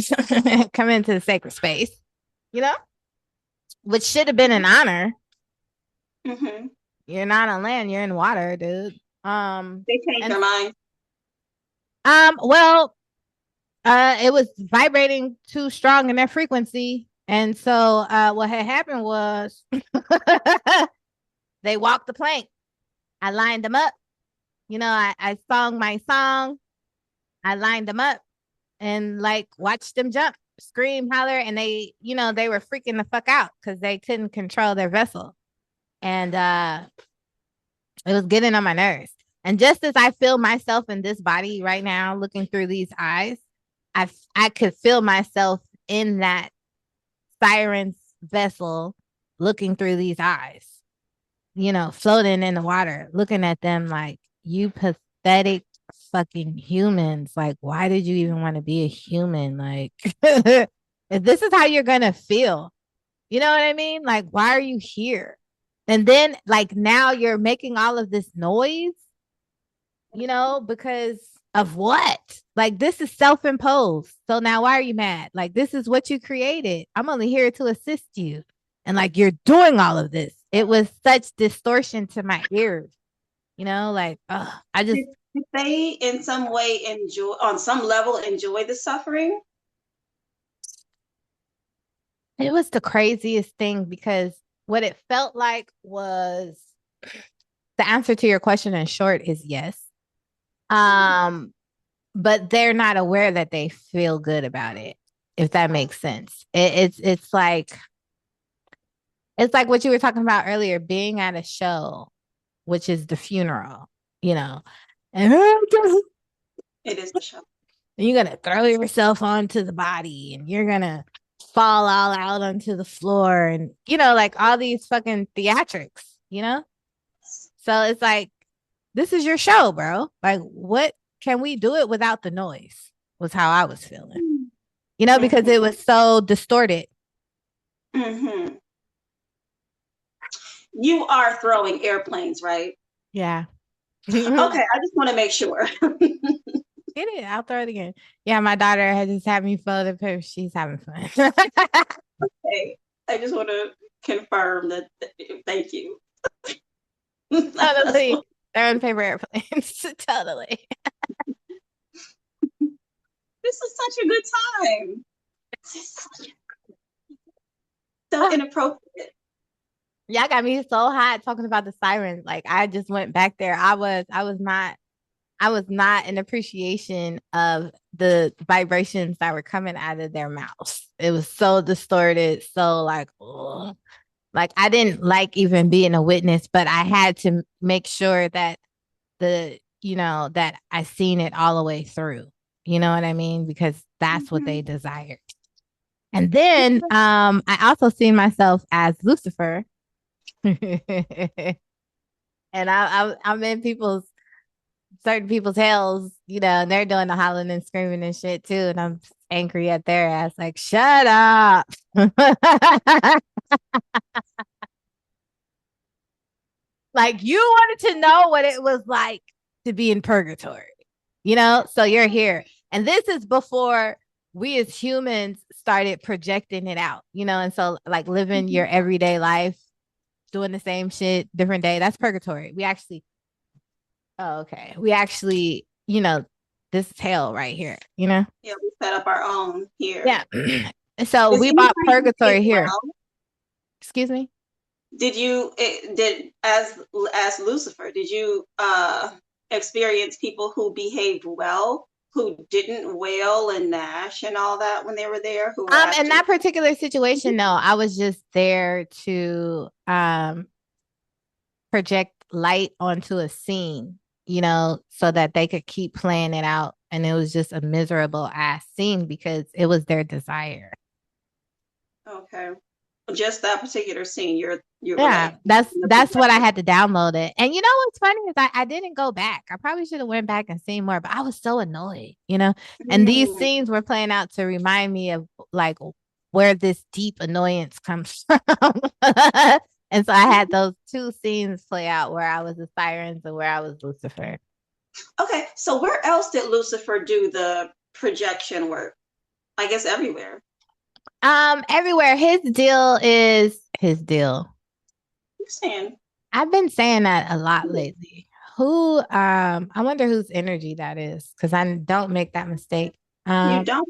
come into the sacred space, you know, which should have been an honor. mm-hmm. You're not on land, you're in water, dude. They changed And their mind. well, it was vibrating too strong in their frequency. And so what had happened was they walked the plank. I lined them up. I sung my song. I lined them up and like watched them jump, scream, holler, and they were freaking the fuck out because they couldn't control their vessel. And it was getting on my nerves. And just as I feel myself in this body right now, looking through these eyes, I could feel myself in that siren's vessel, looking through these eyes, floating in the water, looking at them like, you pathetic fucking humans. Like, why did you even want to be a human? Like, if this is how you're going to feel, you know what I mean? Like, why are you here? And then, like, now you're making all of this noise, because of what? Like, this is self imposed. So now why are you mad? Like, this is what you created. I'm only here to assist you. And like, you're doing all of this. It was such distortion to my ears, like, I just. Did they in some way on some level, enjoy the suffering? It was the craziest thing because what it felt like was the answer to your question in short is yes. But they're not aware that they feel good about it, if that makes sense. It's like what you were talking about earlier, being at a show, which is the funeral, and It is the show. you're gonna throw yourself onto the body and you're gonna fall all out onto the floor and like all these fucking theatrics, so it's like, this is your show, bro. Like, what can we do it without the noise? Was how I was feeling, because it was so distorted. Mm-hmm. You are throwing airplanes, right? Yeah. Okay, I just want to make sure. Get it. I'll throw it again. Yeah, my daughter has just had me fold up her. She's having fun. Hey, I just want to confirm that. Thank you. Totally. They're on paper airplanes. Totally. This is such a good time. So inappropriate. Y'all got me so hot talking about the sirens. Like I just went back there. I was not in appreciation of the vibrations that were coming out of their mouths. It was so distorted, so like, ugh. Like I didn't like even being a witness, but I had to make sure that that I seen it all the way through. You know what I mean? Because that's what Mm-hmm. they desired. And then I also seen myself as Lucifer. And I'm in certain people's hells, and they're doing the hollering and screaming and shit too. And I'm angry at their ass, like, shut up. Like, you wanted to know what it was like to be in purgatory. So you're here. And this is before we as humans started projecting it out. And so, like, living your everyday life, doing the same shit, different day, that's purgatory. Oh, okay. We actually, this is hell right here. Yeah, we set up our own here. Yeah. So Does we bought anybody behave purgatory here. well? Excuse me. As Lucifer, did you experience people who behaved well, who didn't wail and gnash and all that when they were there, who were In actually that particular situation, no, I was just there to project light onto a scene, so that they could keep playing it out. And it was just a miserable ass scene because it was their desire. okay? Just that particular scene, you were Yeah, like that's what I had to download it. And you know what's funny is I didn't go back. I probably should have went back and seen more, but I was so annoyed. And these mm, scenes were playing out to remind me of like where this deep annoyance comes from. And so I had those two scenes play out where I was the sirens and where I was Lucifer. okay. So where else did Lucifer do the projection work? I guess everywhere. Everywhere. His deal is his deal. I'm saying I've been saying that a lot lately. I wonder whose energy that is because I don't make that mistake. you Um, don't,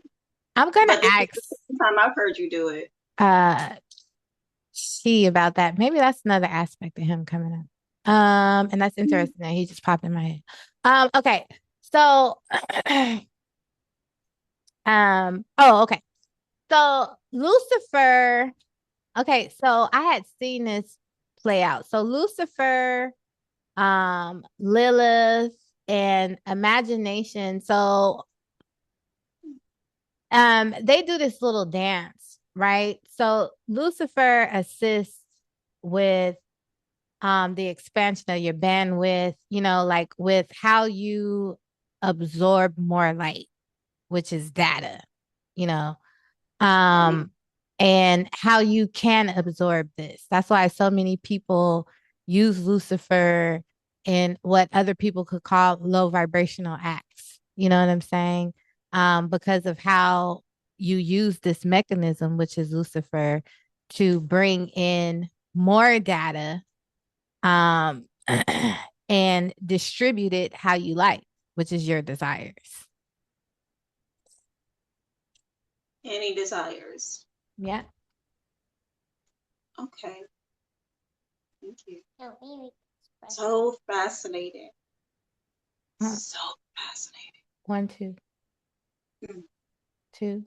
I'm gonna but this is ask the second time I've heard you do it. uh she about that. Maybe that's another aspect of him coming up. And that's interesting that he just popped in my head. Okay. So oh, okay. So Lucifer, okay, so I had seen this play out. So Lucifer, Lilith, and Imagination. So they do this little dance, right? So Lucifer assists with the expansion of your bandwidth, like with how you absorb more light, which is data, you know. Okay. um and how you can absorb this. That's why so many people use Lucifer in what other people could call low vibrational acts. You know what I'm saying? Because of how you use this mechanism, which is Lucifer, to bring in more data, um and distribute it how you like, which is your desires. Any desires? Yeah. Okay. Thank you. So fascinating. So fascinating. 1 2 Mm. 2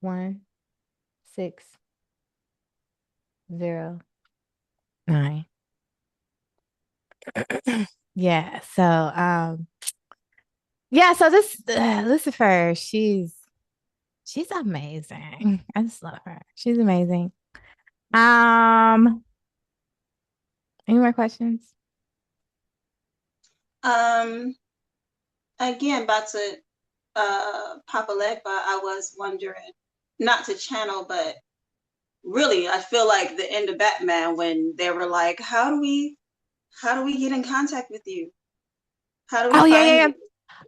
1 6 0 9. Yeah. So yeah, so this Lucifer, she's amazing. I just love her. She's amazing. Um, any more questions? Um, again, back to Papa Legba, I was wondering, not to channel, but really, I feel like the end of Batman when they were like, how do we get in contact with you? How do we Oh yeah, find yeah, you?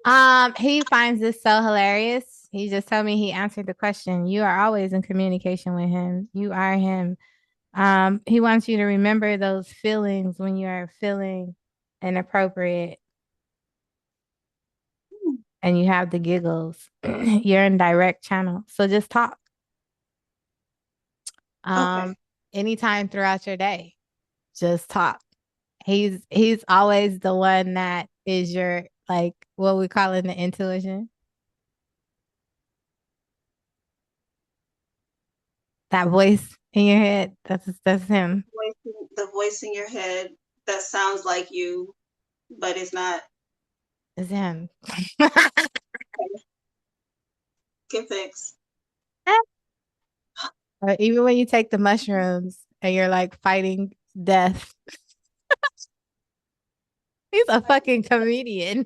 yeah. He finds this so hilarious. He just told me he answered the question. You are always in communication with him. You are him. He wants you to remember those feelings when you are feeling inappropriate Hmm. and you have the giggles. You're in direct channel. So just talk. Um, Okay. anytime throughout your day. Just talk. He's always the one that is your like what we call it the intuition. That voice in your head. That's him. The voice in your head that sounds like you, but it's not. It's him. Get fixed. Or even when you take the mushrooms and you're like fighting death. He's a fucking comedian.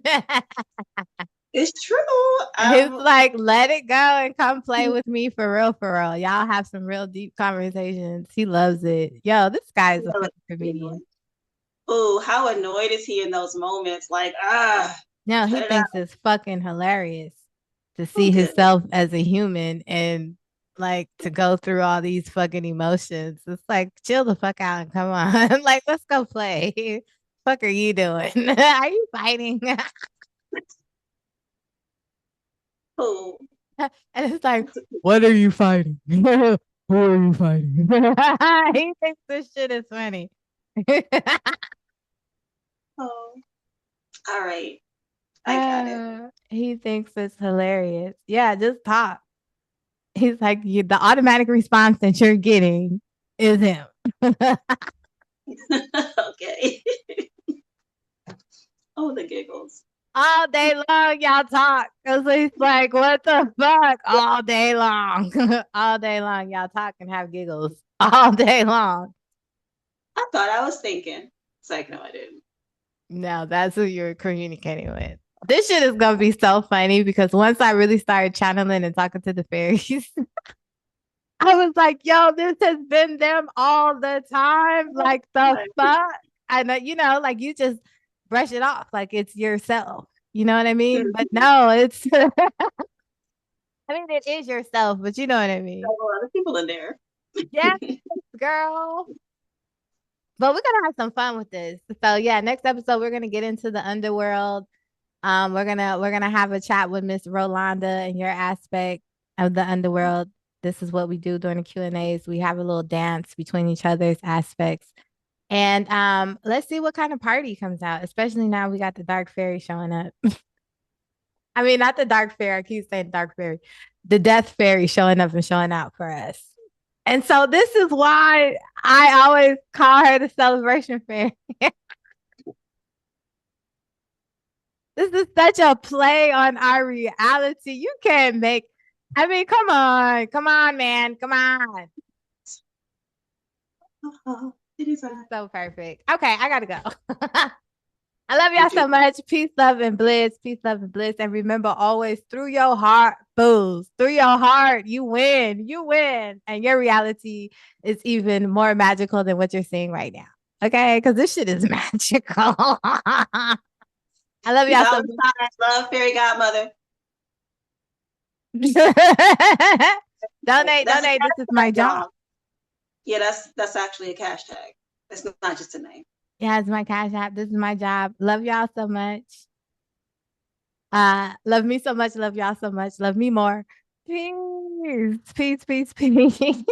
It's true. He's like, let it go and come play with me for real, for real. Y'all have some real deep conversations. He loves it. Yo, this guy is a fucking comedian. Oh, how annoyed is he in those moments? Like, No, he cut it out. thinks it's fucking hilarious to Oh, see goodness. himself as a human and like to go through all these fucking emotions. It's like chill the fuck out and come on. Like, let's go play. Fuck are you doing? Are you fighting? Oh, And it's like, what are you fighting? Who are you fighting? He thinks this shit is funny. oh. All right. I got it. He thinks it's hilarious. Yeah, just talk. He's like, the automatic response that you're getting is him. Okay. Oh, the giggles. All day long, y'all talk. Cause he's like, what the fuck? All day long. All day long, y'all talk and have giggles. All day long. I thought I was thinking. It's like, no, I didn't. No, that's who you're communicating with. This shit is gonna be so funny because once I really started channeling and talking to the fairies, I was like, yo, this has been them all the time. Like the fuck. And like you just brush it off like it's yourself. You know what I mean? But no, it's I mean it is yourself, but you know what I mean. Several other people in there. Yeah, girl. But we're gonna have some fun with this. So yeah, next episode we're gonna get into the underworld. We're gonna have a chat with Miss Rolanda and your aspect of the underworld. This is what we do during the Q&As. We have a little dance between each other's aspects. And let's see what kind of party comes out, especially now we got the dark fairy showing up. I mean, not the dark fairy, I keep saying dark fairy. The death fairy showing up and showing out for us. And so this is why I always call her the celebration fairy. This is such a play on our reality. You can't make, I mean, come on. Come on, man. Come on. Oh, it is It's I. so perfect. Okay, I gotta go. I love You y'all too. so much. Peace, love, and bliss. Peace, love, and bliss. And remember always through your heart, fools. Through your heart, you win. You win. And your reality is even more magical than what you're seeing right now. Okay? Because this shit is magical. I love y'all so much. Valentine's love, fairy godmother. Donate, That's a donate. This is my hashtag, job. y'all. Yeah, that's actually a cash tag. It's not just a name. Yeah, it's my cash app. This is my job. Love y'all so much. Love me so much. Love y'all so much. Love me more. Peace, peace, peace, peace.